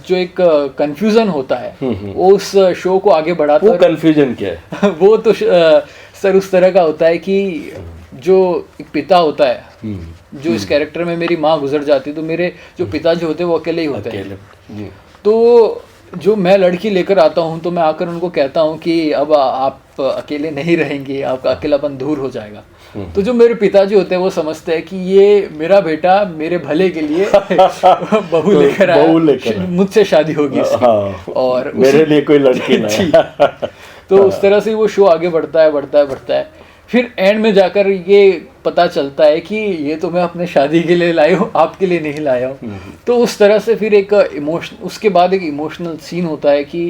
जो एक कंफ्यूजन होता है वो उस शो को आगे बढ़ाता है। वो कंफ्यूजन क्या है? वो तो सर उस तरह का होता है कि जो एक पिता होता है, जो इस कैरेक्टर में मेरी माँ गुजर जाती, तो मेरे जो पिताजी होते हैं वो अकेले ही होते हैं। तो जो मैं लड़की लेकर आता हूँ तो मैं आकर उनको कहता हूँ कि अब आप अकेले नहीं रहेंगे, आपका अकेलापन दूर हो जाएगा। तो जो मेरे पिताजी होते हैं वो समझते हैं कि ये मेरा बेटा मेरे भले के लिए बहू लेकर आया, मुझसे शादी होगी इसकी। हाँ, और मेरे लिए कोई लड़की नहीं। तो उस तरह से वो शो आगे बढ़ता है। फिर एंड में जाकर ये पता चलता है कि ये तो मैं अपने शादी के लिए लाया हूँ, आपके लिए नहीं लाया हूँ। तो उस तरह से फिर एक उसके बाद एक इमोशनल सीन होता है कि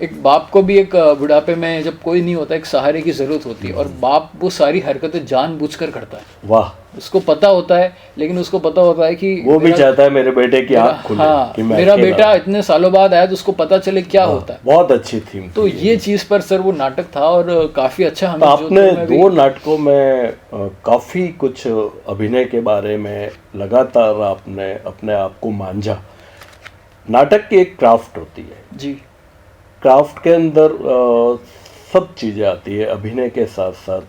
एक बाप को भी एक बुढ़ापे में जब कोई नहीं होता, एक सहारे की जरूरत होती है, और बाप वो सारी हरकतें जानबूझकर करता है। वाह। उसको पता होता है, लेकिन उसको पता होता है कि वो भी चाहता है मेरे बेटे की आँख खुले, हाँ, कि मैं मेरा अकेला बेटा इतने सालों बाद आया तो उसको पता चले क्या होता है। बहुत अच्छी थीम। तो ये चीज पर सर वो नाटक था और काफी अच्छा हमें आपने 2 नाटकों में काफी कुछ अभिनय के बारे में लगातार आपने अपने आप को मांझा। नाटक की एक क्राफ्ट होती है जी, क्राफ्ट के अंदर सब चीज़ें आती है, अभिनय के साथ साथ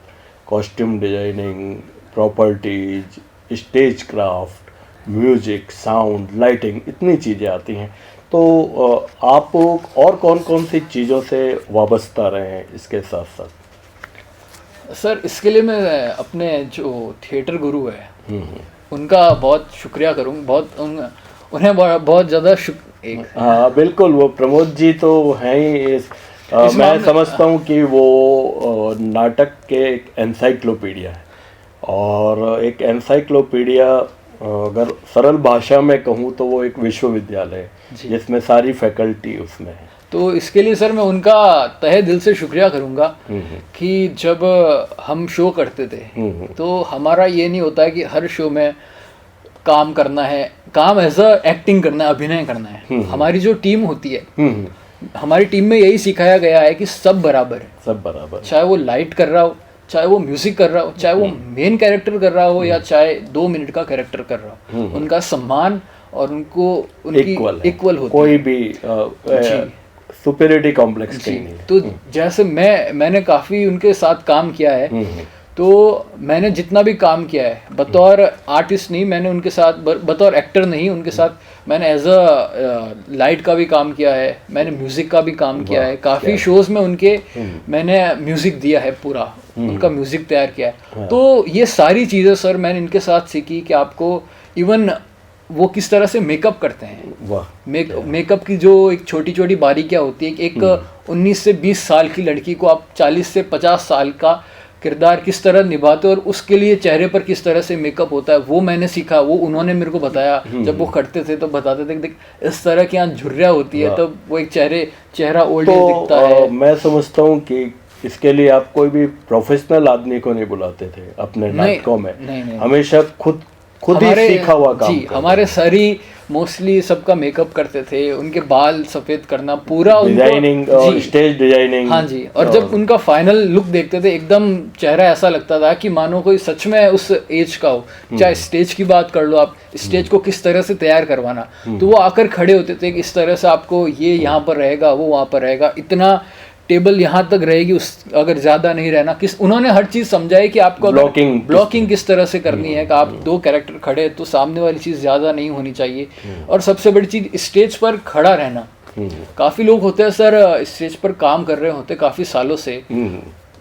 costume designing, properties, stage craft, music, sound, lighting, इतनी चीज़ें आती हैं। तो आप और कौन कौन सी चीज़ों से वाबस्ता रहे हैं इसके साथ साथ? सर इसके लिए मैं अपने जो थिएटर गुरु है उनका बहुत शुक्रिया करूँगा, उन्हें बहुत ज़्यादा हाँ बिल्कुल, वो प्रमोद जी तो हैं ही मैं समझता हूँ कि वो नाटक के एक एनसाइक्लोपीडिया है, और एक एनसाइक्लोपीडिया अगर सरल भाषा में कहूँ तो वो एक विश्वविद्यालय है जिसमें सारी फैकल्टी उसमें है। तो इसके लिए सर मैं उनका तहे दिल से शुक्रिया करूँगा कि जब हम शो करते थे तो हमारा ये नहीं होता है कि हर शो में काम करना है, काम एज अ एक्टिंग करना है, अभिनय करना है। हमारी जो टीम होती है, हमारी टीम में यही सिखाया गया है कि सब बराबर है, सब बराबर, चाहे वो लाइट कर रहा हो, चाहे वो म्यूजिक कर रहा हो, चाहे वो मेन कैरेक्टर कर रहा हो, या चाहे 2 मिनट का कैरेक्टर कर रहा हो, उनका सम्मान और उनको उनकी इक्वल होती कोई भी सुपीरियरिटी कॉम्प्लेक्स कहीं नहीं। तो जैसे मैंने काफ़ी उनके साथ काम किया है, तो मैंने जितना भी काम किया है बतौर आर्टिस्ट नहीं, मैंने उनके साथ बतौर एक्टर नहीं, उनके साथ मैंने एज अ लाइट का भी काम किया है, मैंने म्यूज़िक का भी काम किया है। काफ़ी शोज़ में उनके मैंने म्यूज़िक दिया है, पूरा उनका म्यूज़िक तैयार किया है। तो ये सारी चीज़ें सर मैंने इनके साथ सीखी कि आपको इवन वो किस तरह से मेकअप करते हैं, मेकअप की जो एक छोटी छोटी बारीकियाँ होती है। एक 19 से 20 साल की लड़की को आप 40 से 50 साल का किरदार किस तरह निभाते हो और उसके लिए चेहरे पर किस तरह से मेकअप होता है, वो मैंने सीखा, वो उन्होंने मेरे को बताया। जब वो करते थे तो बताते थे कि देख इस तरह की यहाँ झुर्रियाँ होती है, तब वो एक चेहरा ओल्ड दिखता है। मैं समझता हूँ कि इसके लिए आप कोई भी प्रोफेशनल आदमी को नहीं बुलाते थे अपने नाटकों में, हमेशा खुद ही सीखा हुआ काम। जी, हमारे सर ही मोस्टली सबका मेकअप करते थे, उनके बाल सफेद करना, पूरा डिजाइनिंग, स्टेज डिजाइनिंग। हाँ जी, और जब उनका फाइनल लुक देखते थे एकदम चेहरा ऐसा लगता था कि मानो कोई सच में उस एज का हो। चाहे स्टेज की बात कर लो, आप स्टेज को किस तरह से तैयार करवाना, तो वो आकर खड़े होते थे कि इस तरह से आपको ये यहाँ पर रहेगा, वो वहाँ पर रहेगा, इतना टेबल यहाँ तक रहेगी, उस अगर ज्यादा नहीं रहना। उन्होंने हर चीज समझाई कि आपको ब्लॉकिंग किस तरह से करनी है, कि आप 2 कैरेक्टर खड़े तो सामने वाली चीज ज्यादा नहीं होनी चाहिए। और सबसे बड़ी चीज स्टेज पर खड़ा रहना। काफी लोग होते हैं सर स्टेज पर काम कर रहे होते काफी सालों से,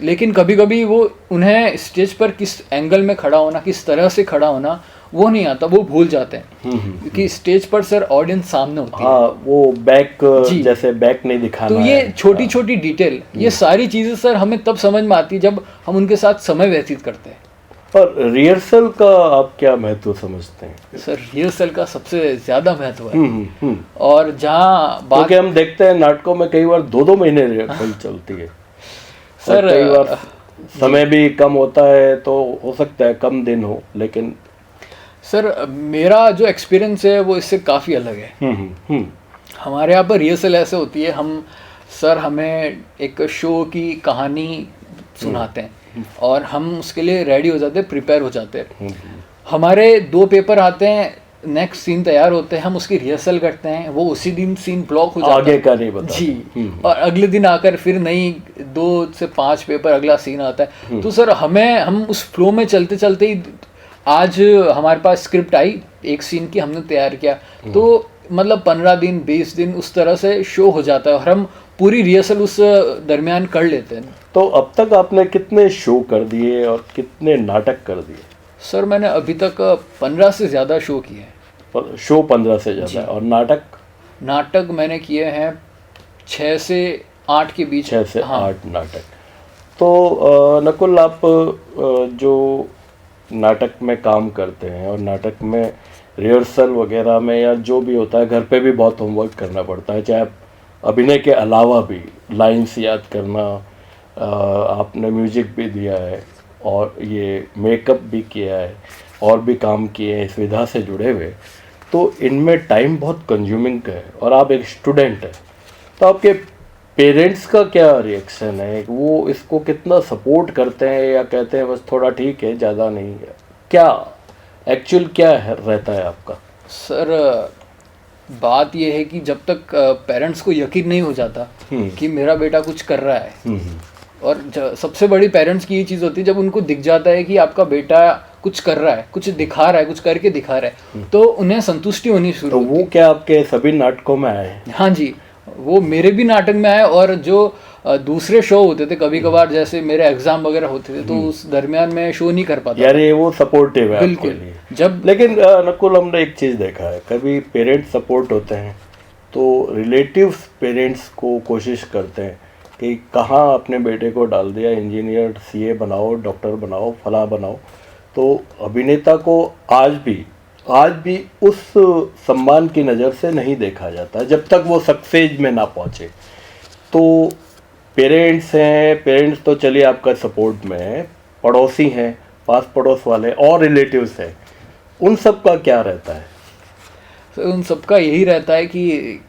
लेकिन कभी कभी वो उन्हें स्टेज पर किस एंगल में खड़ा होना, किस तरह से खड़ा होना वो नहीं आता, वो भूल जाते हैं। क्योंकि स्टेज पर सर ऑडियंस सामने होती है, वो बैक जैसे बैक नहीं दिखाना। तो ये छोटी छोटी डिटेल, ये सारी चीजें सर हमें तब समझ में आती है जब हम उनके साथ समय व्यतीत करते हैं। और रिहर्सल का आप क्या महत्व समझते हैं? सर रिहर्सल का सबसे ज्यादा महत्व है। और जहाँ बात, क्योंकि हम देखते हैं नाटकों में कई बार 2-2 महीने रिहर्सल चलती है सर, कई बार समय भी कम होता है, तो हो सकता है कम दिन हो, लेकिन सर मेरा जो एक्सपीरियंस है वो इससे काफ़ी अलग है। हमारे यहाँ पर रिहर्सल ऐसे होती है, हमें एक शो की कहानी सुनाते हैं और हम उसके लिए रेडी हो जाते हैं, प्रिपेयर हो जाते हैं। हमारे 2 पेपर आते हैं नेक्स्ट सीन तैयार होते हैं, हम उसकी रिहर्सल करते हैं, वो उसी दिन सीन ब्लॉक हो जाता आगे है का नहीं बता जी। और अगले दिन आकर फिर नई 2 से 5 पेपर अगला सीन आता है। तो सर हम उस फ्लो में चलते चलते ही आज हमारे पास स्क्रिप्ट आई एक सीन की, हमने तैयार किया, तो मतलब 15 दिन 20 दिन उस तरह से शो हो जाता है और हम पूरी रिहर्सल उस दरमियान कर लेते हैं। तो अब तक आपने कितने शो कर दिए और कितने नाटक कर दिए? सर मैंने अभी तक 15 से ज़्यादा शो किए हैं। शो 15 से ज़्यादा, और नाटक मैंने किए हैं 6 से 8 के बीच। 6 से हाँ। 8 नाटक। तो नकुल, आप जो नाटक में काम करते हैं और नाटक में रिहर्सल वगैरह में या जो भी होता है, घर पे भी बहुत होमवर्क करना पड़ता है, चाहे आप अभिनय के अलावा भी लाइन्स याद करना, आपने म्यूजिक भी दिया है और ये मेकअप भी किया है और भी काम किए हैं इस विधा से जुड़े हुए, तो इनमें टाइम बहुत कंज्यूमिंग है और आप एक स्टूडेंट हैं, तो आपके पेरेंट्स का क्या रिएक्शन है? वो इसको कितना सपोर्ट करते हैं या कहते हैं बस थोड़ा ठीक है, ज़्यादा नहीं है? क्या एक्चुअल क्या रहता है आपका? सर बात यह है कि जब तक पेरेंट्स को यकीन नहीं हो जाता कि मेरा बेटा कुछ कर रहा है, और सबसे बड़ी पेरेंट्स की ये चीज़ होती है जब उनको दिख जाता है कि आपका बेटा कुछ कर रहा है, कुछ दिखा रहा है, कुछ करके दिखा रहा है, तो उन्हें संतुष्टि होनी शुरू होती है। तो वो क्या आपके सभी नाटकों में आए? हाँ जी, वो मेरे भी नाटक में आए, और जो दूसरे शो होते थे कभी कभार, जैसे मेरे एग्जाम वगैरह होते थे, तो उस दरमियान में शो नहीं कर पाता। यार ये वो सपोर्टिव है बिल्कुल आपके लिए। जब लेकिन नकुल, हमने एक चीज़ देखा है, कभी पेरेंट्स सपोर्ट होते हैं तो रिलेटिव्स पेरेंट्स को कोशिश करते हैं कि कहाँ अपने बेटे को डाल दिया, इंजीनियर, सीए बनाओ, डॉक्टर बनाओ, फला बनाओ। तो अभिनेता को आज भी उस सम्मान की नज़र से नहीं देखा जाता जब तक वो सक्सेस में ना पहुँचे। तो पेरेंट्स तो चलिए आपका सपोर्ट में है, पड़ोसी हैं, पास पड़ोस वाले और रिलेटिव्स हैं, उन सब का क्या रहता है? तो उन सब का यही रहता है कि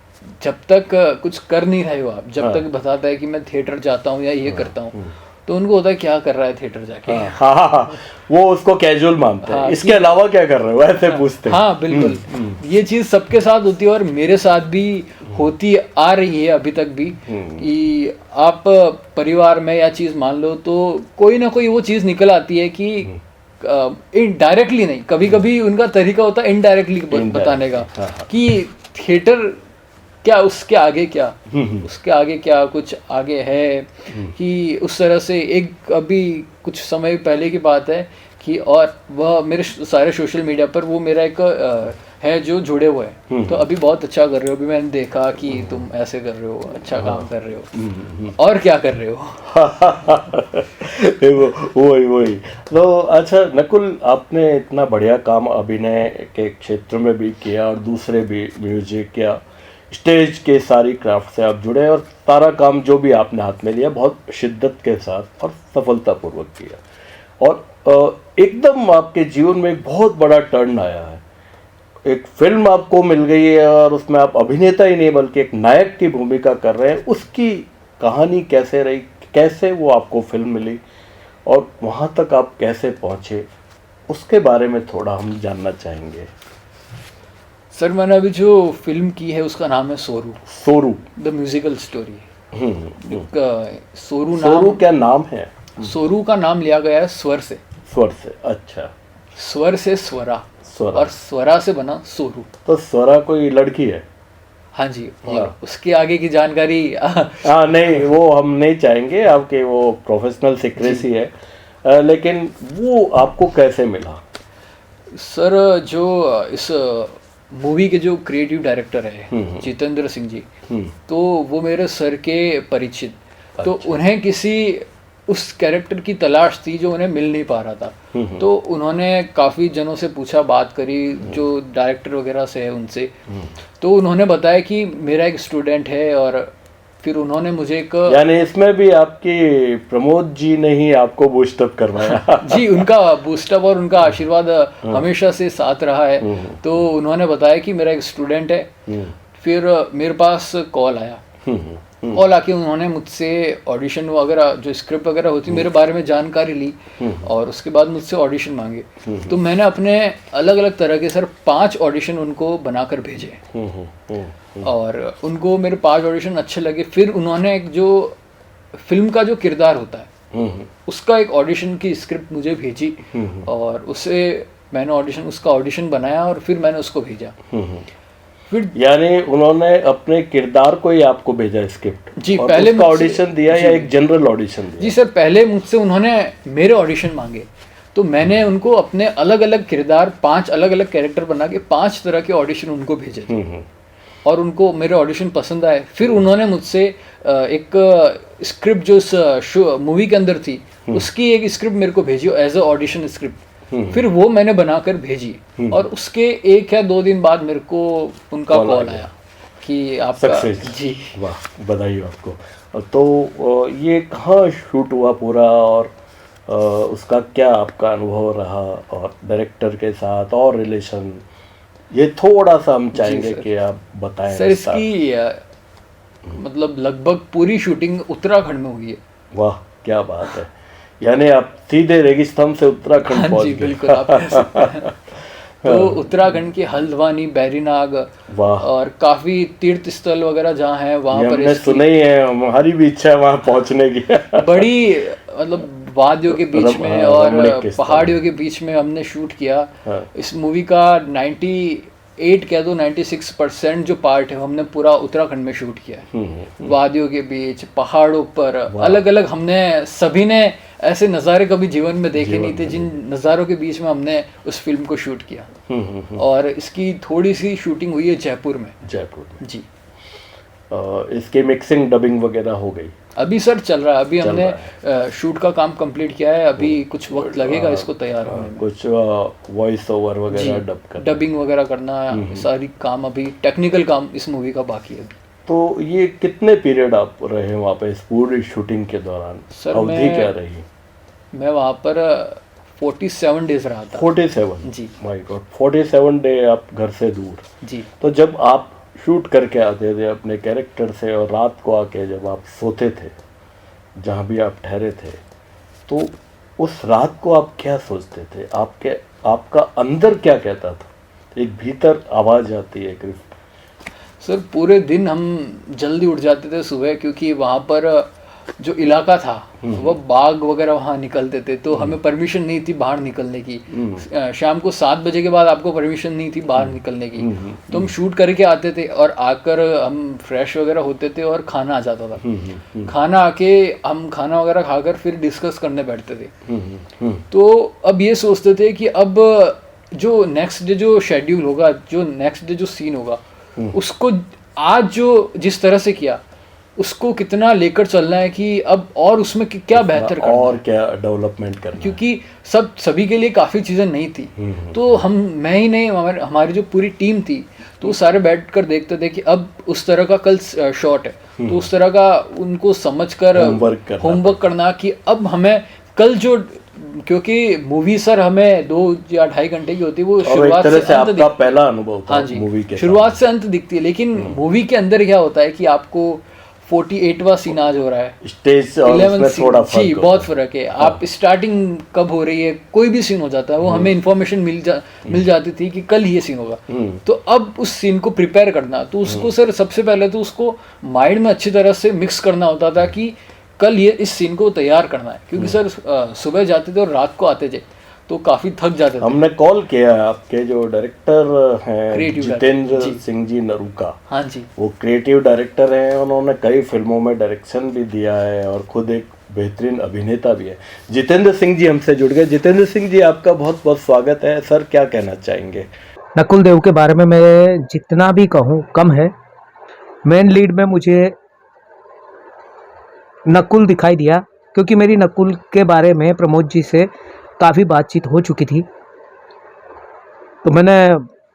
जब तक कुछ कर नहीं रहे हो आप, जब तक बताता है कि मैं थिएटर जाता हूँ या ये करता हूँ, तो उनको होता है क्या कर रहा है थिएटर जाके। हाँ, वो उसको कैजुअल मानते हैं। इसके अलावा क्या कर रहे हो ऐसे पूछते हैं। हाँ बिल्कुल, ये चीज़ सबके साथ होती है और मेरे साथ भी होती आ रही है अभी तक भी, कि आप परिवार में या चीज़ मान लो तो कोई ना कोई वो चीज़ निकल आती है कि इनडायरेक्टली नहीं, कभी कभी उनका तरीका होता है इनडायरेक्टली बताने का कि थिएटर क्या, उसके आगे क्या, उसके आगे क्या कुछ आगे है, कि उस तरह से। एक अभी कुछ समय पहले की बात है कि, और वह मेरे सारे सोशल मीडिया पर वो मेरा एक है जो जुड़े हुए हैं, तो अभी बहुत अच्छा कर रहे हो, अभी मैंने देखा कि तुम ऐसे कर रहे हो, अच्छा काम कर रहे हो, और क्या कर रहे हो। वही तो अच्छा नकुल, आपने इतना बढ़िया काम अभिनय के क्षेत्र में भी किया और दूसरे भी म्यूजिक या स्टेज के सारी क्राफ्ट से आप जुड़े, और सारा काम जो भी आपने हाथ में लिया बहुत शिद्दत के साथ और सफलतापूर्वक किया, और एकदम आपके जीवन में एक बहुत बड़ा टर्न आया है। एक फिल्म आपको मिल गई है और उसमें आप अभिनेता ही नहीं बल्कि एक नायक की भूमिका कर रहे हैं। उसकी कहानी कैसे रही, कैसे वो आपको फिल्म मिली और वहाँ तक आप कैसे पहुँचे, उसके बारे में थोड़ा हम जानना चाहेंगे। सर मैंने अभी जो फिल्म की है उसका नाम है सोरू द म्यूजिकल स्टोरी। सोरू क्या नाम है? सोरू का नाम लिया गया है स्वर से। अच्छा, स्वर से स्वरा और स्वरा से बना सोरू। तो स्वरा कोई लड़की है? हाँ जी, और उसके आगे की जानकारी हाँ नहीं, वो हम नहीं चाहेंगे, आपके वो प्रोफेशनल सीक्रेसी है, लेकिन वो आपको कैसे मिला? सर जो इस मूवी के जो क्रिएटिव डायरेक्टर है जितेंद्र सिंह जी, तो वो मेरे सर के परिचित, तो उन्हें किसी उस कैरेक्टर की तलाश थी जो उन्हें मिल नहीं पा रहा था, तो उन्होंने काफ़ी जनों से पूछा, बात करी जो डायरेक्टर वगैरह से है उनसे, तो उन्होंने बताया कि मेरा एक स्टूडेंट है, और फिर उन्होंने मुझे एक, यानी इसमें भी आपकी प्रमोद जी ने ही आपको बूस्टअप करवाया। जी, उनका बूस्टअप और उनका आशीर्वाद हमेशा से साथ रहा है। तो उन्होंने बताया कि मेरा एक स्टूडेंट है। फिर मेरे पास कॉल आया कॉल आके उन्होंने मुझसे ऑडिशन वगैरह जो स्क्रिप्ट वगैरह होती मेरे बारे में जानकारी ली और उसके बाद मुझसे ऑडिशन मांगे। तो मैंने अपने अलग अलग तरह के सर 5 ऑडिशन उनको बनाकर भेजे और उनको मेरे 5 ऑडिशन अच्छे लगे। फिर उन्होंने एक जो फिल्म का जो किरदार होता है उसका एक ऑडिशन की स्क्रिप्ट मुझे भेजी और उसे मैंने उसका ऑडिशन बनाया और फिर मैंने उसको भेजा। फिर यानी उन्होंने अपने किरदार को ही आपको भेजा स्क्रिप्ट जी, और पहले उसका ऑडिशन दिया या एक जनरल ऑडिशन दिया? जी सर, पहले मुझसे उन्होंने मेरे ऑडिशन मांगे तो मैंने उनको अपने अलग अलग किरदार 5 अलग अलग कैरेक्टर बना के 5 तरह के ऑडिशन उनको भेजे थे और उनको मेरे ऑडिशन पसंद आए। फिर उन्होंने मुझसे एक स्क्रिप्ट जो मूवी के अंदर थी उसकी एक स्क्रिप्ट मेरे को भेजी एज अ ऑडिशन स्क्रिप्ट। फिर वो मैंने बनाकर भेजी और उसके 1 या 2 दिन बाद मेरे को उनका कॉल आया कि आपका जी। वाह, बधाई हो आपको। तो ये कहाँ शूट हुआ पूरा और उसका क्या आपका अनुभव रहा और डायरेक्टर के साथ और रिलेशन, ये थोड़ा सा हम चाहेंगे कि आप बताएं। सर इसकी मतलब लगभग पूरी शूटिंग उत्तराखंड में हुई है। वाह, क्या बात है, यानी आप सीधे रेगिस्तान से उत्तराखंड पहुंच गए। बिल्कुल, आप कह सकते हैं। तो उत्तराखंड के हल्द्वानी, बैरीनाग और काफी तीर्थ स्थल वगैरह जहाँ हैं वहाँ पर हमने सुना ही है, हमारी भी इच्छा है वहाँ पहुँचने की। बड़ी मतलब वादियों के बीच में और पहाड़ियों के बीच में हमने शूट किया। इस मूवी का 98 कह दो 96% जो पार्ट है हमने पूरा उत्तराखंड में शूट किया है। वादियों के बीच, पहाड़ों पर, अलग अलग हमने सभी ने ऐसे नज़ारे कभी जीवन में देखे नहीं थे जिन नज़ारों के बीच में हमने उस फिल्म को शूट किया। और इसकी थोड़ी सी शूटिंग हुई है जयपुर में जी। इसकी मिक्सिंग डबिंग वगैरह हो गई? अभी सर चल रहा है, अभी हमने शूट का काम कंप्लीट किया है, अभी कुछ वक्त लगेगा इसको तैयार होने में। कुछ वॉइस ओवर वगैरह डबिंग वगैरह करना, सारी काम अभी टेक्निकल काम इस मूवी का बाकी है। तो ये कितने पीरियड आप रहे वहाँ पे इस पूरी शूटिंग के दौरान? सर अवधि क्या रही? मैं वहाँ पर 47 डेज रहा था। 47 जी, माय गॉड, 47 डे आप घर से दूर जी। तो जब आप शूट करके आते थे अपने कैरेक्टर से और रात को आके जब आप सोते थे जहाँ भी आप ठहरे थे, तो उस रात को आप क्या सोचते थे? आपका अंदर क्या कहता था? एक भीतर आवाज़ आती है एक। सर पूरे दिन हम जल्दी उठ जाते थे सुबह, क्योंकि वहाँ पर जो इलाका था वो बाग वगैरह वहाँ निकलते थे, तो हमें परमिशन नहीं थी बाहर निकलने की। शाम को 7 बजे के बाद आपको परमिशन नहीं थी बाहर निकलने की। तो हम शूट करके आते थे और आकर हम फ्रेश वगैरह होते थे और खाना आ जाता था। खाना आके हम खाना वगैरह खाकर फिर डिस्कस करने बैठते थे। तो अब ये सोचते थे कि अब जो नेक्स्ट डे जो शेड्यूल होगा, जो नेक्स्ट डे जो सीन होगा, उसको आज जो जिस तरह से किया उसको कितना लेकर चलना है कि अब और उसमें क्या बेहतर करना और क्या डेवलपमेंट करना, क्योंकि सभी के लिए काफ़ी चीज़ें नहीं थी। तो मैं ही नहीं, हमारी जो पूरी टीम थी, तो सारे बैठ कर देखते थे कि अब उस तरह का कल शॉट है, तो उस तरह का उनको समझकर होमवर्क करना कि अब हमें कल जो, क्योंकि मूवी सर हमें 2 या 2.5 घंटे की होती है, वो शुरुआत से अंत दिखती है। पहला अनुभव था। हाँ जी, मूवी के शुरुआत से अंत दिखती है, लेकिन मूवी के अंदर क्या होता है कि आपको 48वां सीन आज हो रहा है, स्टेज और उसमें थोड़ा फर्क जी, बहुत फर्क है। आप स्टार्टिंग कब हो रही है, कोई भी सीन हो जाता है, वो हमें इन्फॉर्मेशन मिल जाती थी कि कल ये सीन होगा। तो अब उस सीन को प्रिपेयर करना, तो उसको सर सबसे पहले तो उसको माइंड में अच्छी तरह से मिक्स करना होता था कि कल ये इस सीन को तैयार करना है, क्योंकि सर सुबह जाते थे और रात को आते थे तो काफ़ी थक जाते थे। हमने कॉल किया है आपके जो डायरेक्टर हैं जितेंद्र सिंह जी नरूका। हाँ जी, वो क्रिएटिव डायरेक्टर हैं, उन्होंने कई फिल्मों में डायरेक्शन भी दिया है और खुद एक बेहतरीन अभिनेता भी है। जितेंद्र सिंह जी हमसे जुड़ गए। जितेंद्र सिंह जी, आपका बहुत बहुत स्वागत है। सर क्या कहना चाहेंगे? नकुल देव के बारे में मैं जितना भी कहूँ कम है। मेन लीड में मुझे नकुल दिखाई दिया, क्योंकि मेरी नकुल के बारे में प्रमोद जी से काफ़ी बातचीत हो चुकी थी। तो मैंने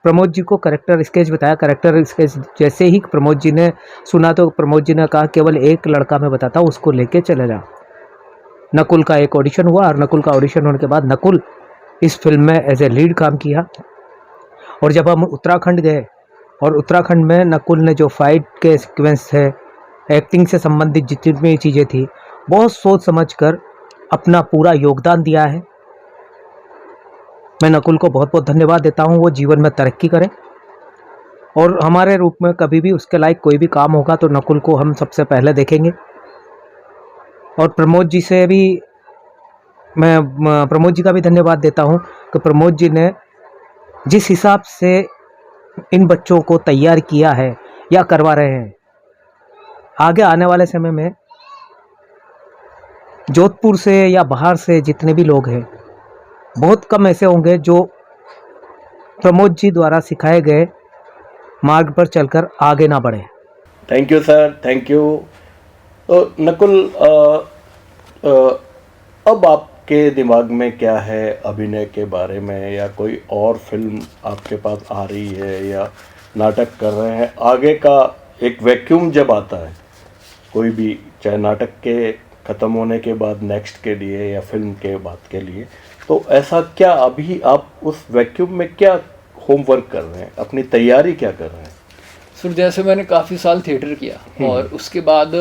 प्रमोद जी को कैरेक्टर स्केच बताया। कैरेक्टर स्केच जैसे ही प्रमोद जी ने सुना तो प्रमोद जी ने कहा केवल एक लड़का मैं बताता हूँ, उसको लेके चले जा। नकुल का एक ऑडिशन हुआ और नकुल का ऑडिशन होने के बाद नकुल इस फिल्म में एज ए लीड काम किया। और जब हम उत्तराखंड गए और उत्तराखंड में नकुल ने जो फाइट के सीक्वेंस थे एक्टिंग से संबंधित जितनी भी चीज़ें थी, बहुत सोच समझ कर अपना पूरा योगदान दिया है। मैं नकुल को बहुत बहुत धन्यवाद देता हूँ। वो जीवन में तरक्की करे और हमारे रूप में कभी भी उसके लायक कोई भी काम होगा तो नकुल को हम सबसे पहले देखेंगे। और प्रमोद जी से भी मैं प्रमोद जी का भी धन्यवाद देता हूँ कि प्रमोद जी ने जिस हिसाब से इन बच्चों को तैयार किया है या करवा रहे हैं, आगे आने वाले समय में जोधपुर से या बाहर से जितने भी लोग हैं, बहुत कम ऐसे होंगे जो प्रमोद जी द्वारा सिखाए गए मार्ग पर चलकर आगे ना बढ़े। Thank you sir, thank you. तो नकुल, अब आपके दिमाग में क्या है अभिनय के बारे में, या कोई और फिल्म आपके पास आ रही है या नाटक कर रहे हैं? आगे का एक वैक्यूम जब आता है कोई भी, चाहे नाटक के ख़त्म होने के बाद नेक्स्ट के लिए या फिल्म के बाद के लिए, तो ऐसा क्या अभी आप उस वैक्यूम में क्या होमवर्क कर रहे हैं, अपनी तैयारी क्या कर रहे हैं? सर जैसे मैंने काफ़ी साल थिएटर किया और उसके बाद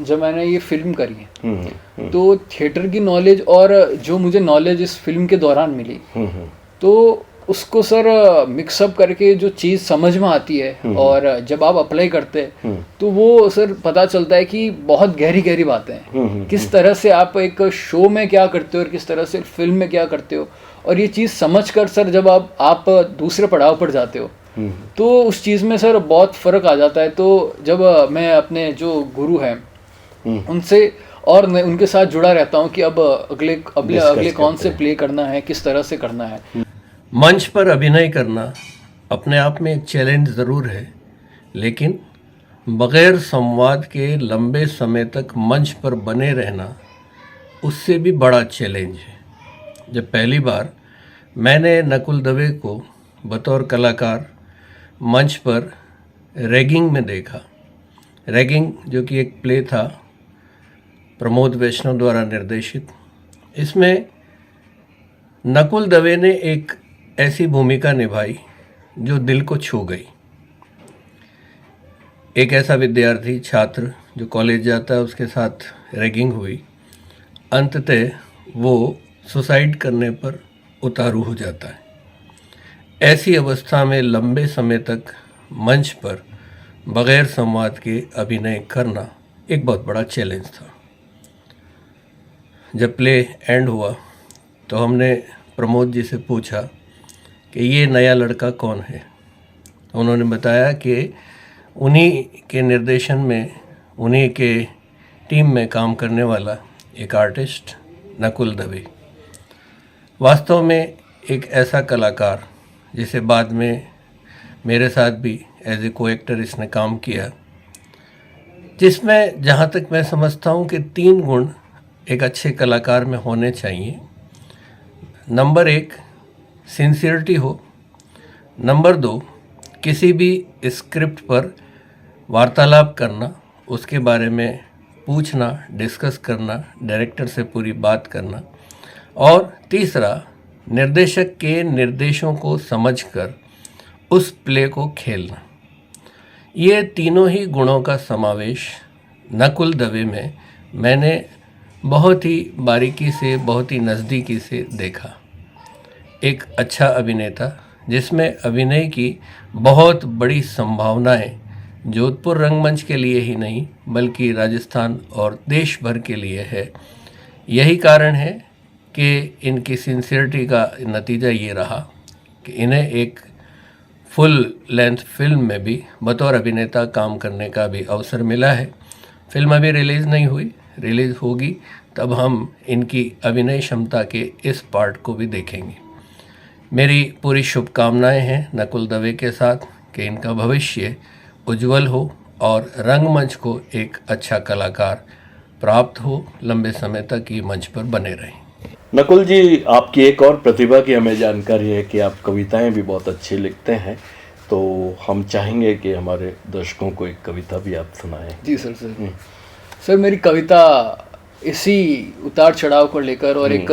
जब मैंने ये फिल्म करी है तो थिएटर की नॉलेज और जो मुझे नॉलेज इस फिल्म के दौरान मिली तो उसको सर मिक्सअप करके जो चीज़ समझ में आती है और जब आप अप्लाई करते हैं तो वो सर पता चलता है कि बहुत गहरी गहरी बातें हैं। किस तरह से आप एक शो में क्या करते हो और किस तरह से फिल्म में क्या करते हो, और ये चीज़ समझ कर सर जब आप दूसरे पड़ाव पर जाते हो तो उस चीज़ में सर बहुत फ़र्क आ जाता है। तो जब मैं अपने जो गुरु हैं उनसे और मैं उनके साथ जुड़ा रहता हूँ कि अब अगले कौन से प्ले करना है, किस तरह से करना है। मंच पर अभिनय करना अपने आप में एक चैलेंज ज़रूर है, लेकिन बग़ैर संवाद के लंबे समय तक मंच पर बने रहना उससे भी बड़ा चैलेंज है। जब पहली बार मैंने नकुल दवे को बतौर कलाकार मंच पर रैगिंग में देखा, रैगिंग जो कि एक प्ले था प्रमोद वैष्णव द्वारा निर्देशित, इसमें नकुल दवे ने एक ऐसी भूमिका निभाई जो दिल को छू गई। एक ऐसा विद्यार्थी छात्र जो कॉलेज जाता है, उसके साथ रैगिंग हुई, अंततः वो सुसाइड करने पर उतारू हो जाता है। ऐसी अवस्था में लंबे समय तक मंच पर बग़ैर संवाद के अभिनय करना एक बहुत बड़ा चैलेंज था। जब प्ले एंड हुआ तो हमने प्रमोद जी से पूछा कि ये नया लड़का कौन है। उन्होंने बताया कि उन्हीं के निर्देशन में, उन्हीं के टीम में काम करने वाला एक आर्टिस्ट नकुल दवे। वास्तव में एक ऐसा कलाकार जिसे बाद में मेरे साथ भी एज ए को एक्टर इसने काम किया, जिसमें जहाँ तक मैं समझता हूँ कि 3 गुण एक अच्छे कलाकार में होने चाहिए। नंबर 1 सिंसियरिटी हो, नंबर 2 किसी भी स्क्रिप्ट पर वार्तालाप करना, उसके बारे में पूछना, डिस्कस करना, डायरेक्टर से पूरी बात करना, और तीसरा निर्देशक के निर्देशों को समझकर उस प्ले को खेलना। ये तीनों ही गुणों का समावेश नकुल दवे में मैंने बहुत ही बारीकी से, बहुत ही नज़दीकी से देखा। एक अच्छा अभिनेता जिसमें अभिनय की बहुत बड़ी संभावनाएं जोधपुर रंगमंच के लिए ही नहीं बल्कि राजस्थान और देश भर के लिए है। यही कारण है कि इनकी सिंसियरिटी का नतीजा ये रहा कि इन्हें एक फुल लेंथ फिल्म में भी बतौर अभिनेता काम करने का भी अवसर मिला है। फिल्म अभी रिलीज़ नहीं हुई, रिलीज़ होगी तब हम इनकी अभिनय क्षमता के इस पार्ट को भी देखेंगे। मेरी पूरी शुभकामनाएं हैं नकुल दवे के साथ कि इनका भविष्य उज्जवल हो और रंगमंच को एक अच्छा कलाकार प्राप्त हो, लंबे समय तक ये मंच पर बने रहें। नकुल जी, आपकी एक और प्रतिभा की हमें जानकारी है कि आप कविताएं भी बहुत अच्छी लिखते हैं, तो हम चाहेंगे कि हमारे दर्शकों को एक कविता भी आप सुनाएं। जी सर। सर मेरी कविता इसी उतार चढ़ाव को लेकर और एक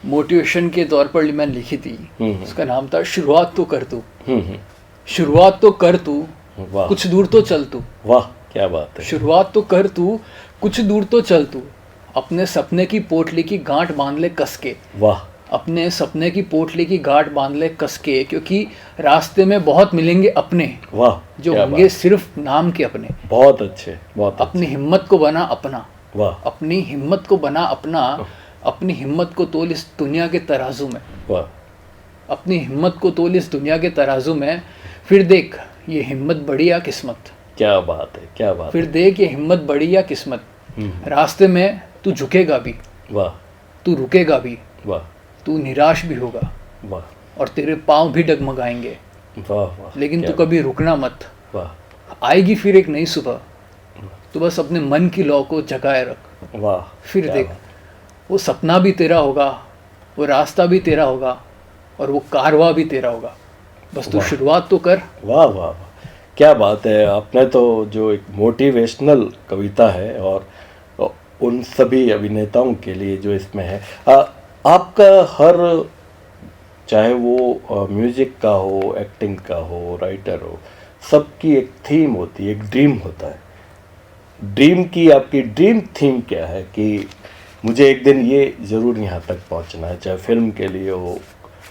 मोटिवेशन के तौर पर मैंने लिखी थी। उसका नाम था शुरुआत तो कर तू। शुरुआत तो कर तू, कुछ दूर तो चल तू। वाह। क्या बात है। शुरुआत तो कर तू, कुछ दूर तो चल तू, अपने सपने की पोटली की गांठ बांध ले कस के। वाह, अपने सपने की पोटली की गांठ बांध ले कस के, क्योंकि रास्ते में बहुत मिलेंगे अपने, वाह, जो क्या होंगे बात। सिर्फ नाम के अपने। बहुत अच्छे, बहुत अपनी हिम्मत को बना अपना, वाह, अपनी हिम्मत को बना अपना, अपनी हिम्मत को तोल इस दुनिया के तराजू में, वाह, अपनी हिम्मत को तोल इस दुनिया के तराजू में, फिर देख ये हिम्मत बड़ी या किस्मत, क्या बात है, क्या बात फिर देख ये हिम्मत बड़ी या किस्मत। रास्ते में तू झुकेगा भी, है। वाह, तू रुकेगा भी, वाह, तू निराश भी होगा, वाह, और तेरे पाँव भी डगमगाएंगे, वाह, वाह, लेकिन तू क्या कभी रुकना मत। वाह, आएगी फिर एक नई सुबह, तो बस अपने मन की लौ को जगाए रख। वाह, फिर क्या देख बात। वो सपना भी तेरा होगा, वो रास्ता भी तेरा होगा, और वो कारवा भी तेरा होगा। बस तू शुरुआत तो कर। वाह, वाह, वाह, क्या बात है। आपने तो जो एक मोटिवेशनल कविता है, और उन सभी अभिनेताओं के लिए जो इसमें है, आपका हर, चाहे वो म्यूजिक का हो, एक्टिंग का हो, राइटर हो, सबकी एक थीम होती है, एक ड्रीम होता है। ड्रीम की आपकी ड्रीम थीम क्या है कि मुझे एक दिन ये ज़रूर यहाँ तक पहुँचना है, चाहे फिल्म के लिए हो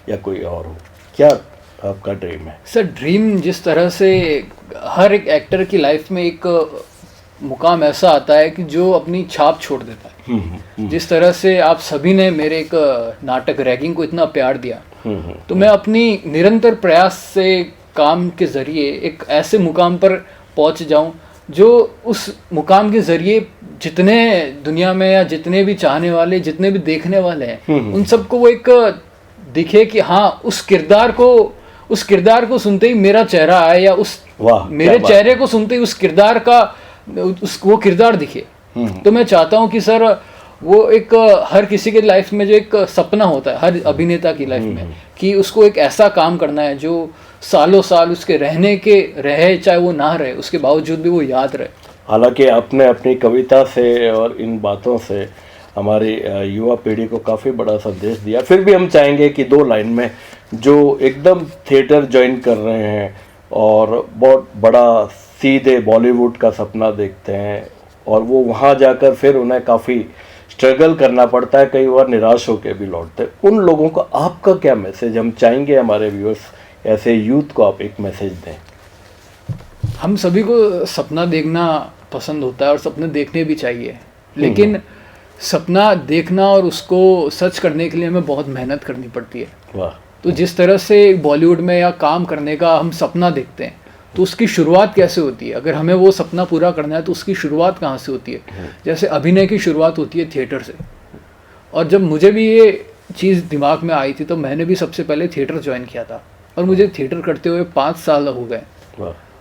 या कोई और हो, क्या आपका ड्रीम है? सर ड्रीम जिस तरह से हर एक एक्टर की लाइफ में एक मुकाम ऐसा आता है कि जो अपनी छाप छोड़ देता है। जिस तरह से आप सभी ने मेरे एक नाटक रैगिंग को इतना प्यार दिया, तो मैं अपनी निरंतर प्रयास से काम के ज़रिए एक ऐसे मुकाम पर पहुंच जाऊं जो उस मुकाम के ज़रिए जितने दुनिया में या जितने भी चाहने वाले, जितने भी देखने वाले हैं, उन सबको वो एक दिखे कि हाँ उस किरदार को सुनते ही मेरा चेहरा आए, या उस मेरे चेहरे को सुनते ही उस किरदार का वो किरदार दिखे। तो मैं चाहता हूँ कि सर वो एक हर किसी के लाइफ में जो एक सपना होता है, हर अभिनेता की लाइफ में, कि उसको एक ऐसा काम करना है जो सालों साल उसके रहे, चाहे वो ना रहे, उसके बावजूद भी वो याद रहे। हालांकि आपने अपनी कविता से और इन बातों से हमारी युवा पीढ़ी को काफ़ी बड़ा संदेश दिया। फिर भी हम चाहेंगे कि 2 लाइन में, जो एकदम थिएटर ज्वाइन कर रहे हैं और बहुत बड़ा सीधे बॉलीवुड का सपना देखते हैं, और वो वहाँ जाकर फिर उन्हें काफ़ी स्ट्रगल करना पड़ता है, कई बार निराश होकर भी लौटते हैं, उन लोगों को आपका क्या मैसेज? हम चाहेंगे हमारे व्यूअर्स, ऐसे यूथ को आप एक मैसेज दें। हम सभी को सपना देखना पसंद होता है और सपने देखने भी चाहिए, लेकिन सपना देखना और उसको सच करने के लिए हमें बहुत मेहनत करनी पड़ती है। वाह। तो जिस तरह से बॉलीवुड में या काम करने का हम सपना देखते हैं, तो उसकी शुरुआत कैसे होती है? अगर हमें वो सपना पूरा करना है तो उसकी शुरुआत कहाँ से होती है? जैसे अभिनय की शुरुआत होती है थिएटर से। और जब मुझे भी ये चीज़ दिमाग में आई थी तो मैंने भी सबसे पहले थिएटर ज्वाइन किया था, और मुझे थिएटर करते हुए 5 साल हो गए,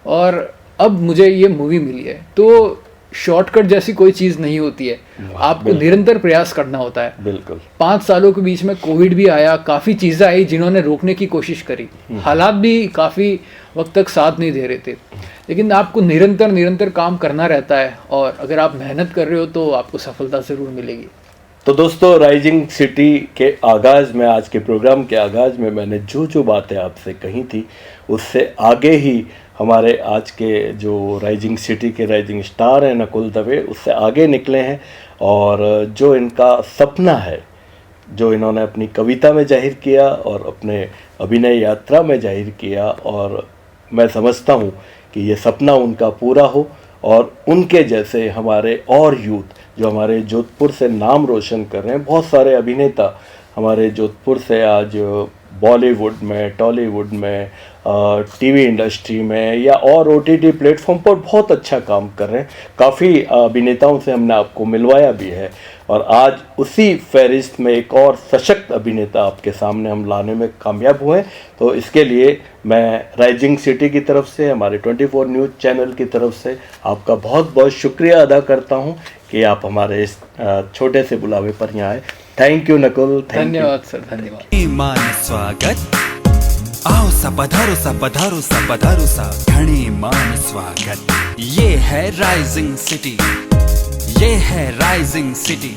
और अब मुझे ये मूवी मिली है। तो शॉर्टकट जैसी कोई चीज़ नहीं होती है, आपको निरंतर प्रयास करना होता है। बिल्कुल। 5 सालों के बीच में कोविड भी आया, काफ़ी चीज़ें आई जिन्होंने रोकने की कोशिश करी, हालात भी काफ़ी वक्त तक साथ नहीं दे रहे थे, लेकिन आपको निरंतर काम करना रहता है, और अगर आप मेहनत कर रहे हो तो आपको सफलता ज़रूर मिलेगी। तो दोस्तों, राइजिंग सिटी के आगाज़ में, आज के प्रोग्राम के आगाज़ में मैंने जो बातें आपसे कही थी, उससे आगे ही हमारे आज के जो राइजिंग सिटी के राइजिंग स्टार हैं नकुल दवे, उससे आगे निकले हैं, और जो इनका सपना है, जो इन्होंने अपनी कविता में जाहिर किया और अपने अभिनय यात्रा में जाहिर किया, और मैं समझता हूँ कि ये सपना उनका पूरा हो, और उनके जैसे हमारे और यूथ जो हमारे जोधपुर से नाम रोशन कर रहे हैं, बहुत सारे अभिनेता हमारे जोधपुर से आज बॉलीवुड में, टॉलीवुड में, टीवी इंडस्ट्री में या और ओटीटी प्लेटफॉर्म पर बहुत अच्छा काम कर रहे हैं। काफ़ी अभिनेताओं से हमने आपको मिलवाया भी है, और आज उसी फहरिस्त में एक और सशक्त अभिनेता आपके सामने हम लाने में कामयाब हुए। तो इसके लिए मैं राइजिंग सिटी की तरफ से, हमारे 24 न्यूज़ चैनल की तरफ से आपका बहुत बहुत शुक्रिया अदा करता हूं कि आप हमारे इस छोटे से बुलावे पर यहाँ आए। Thank you Nakul. धन्यवाद सर, धन्यवाद। मान स्वागत, आओ सा पधारो सा पधारो सा पधारो सा, घणे मान स्वागत। ये है राइजिंग सिटी, ये है राइजिंग सिटी।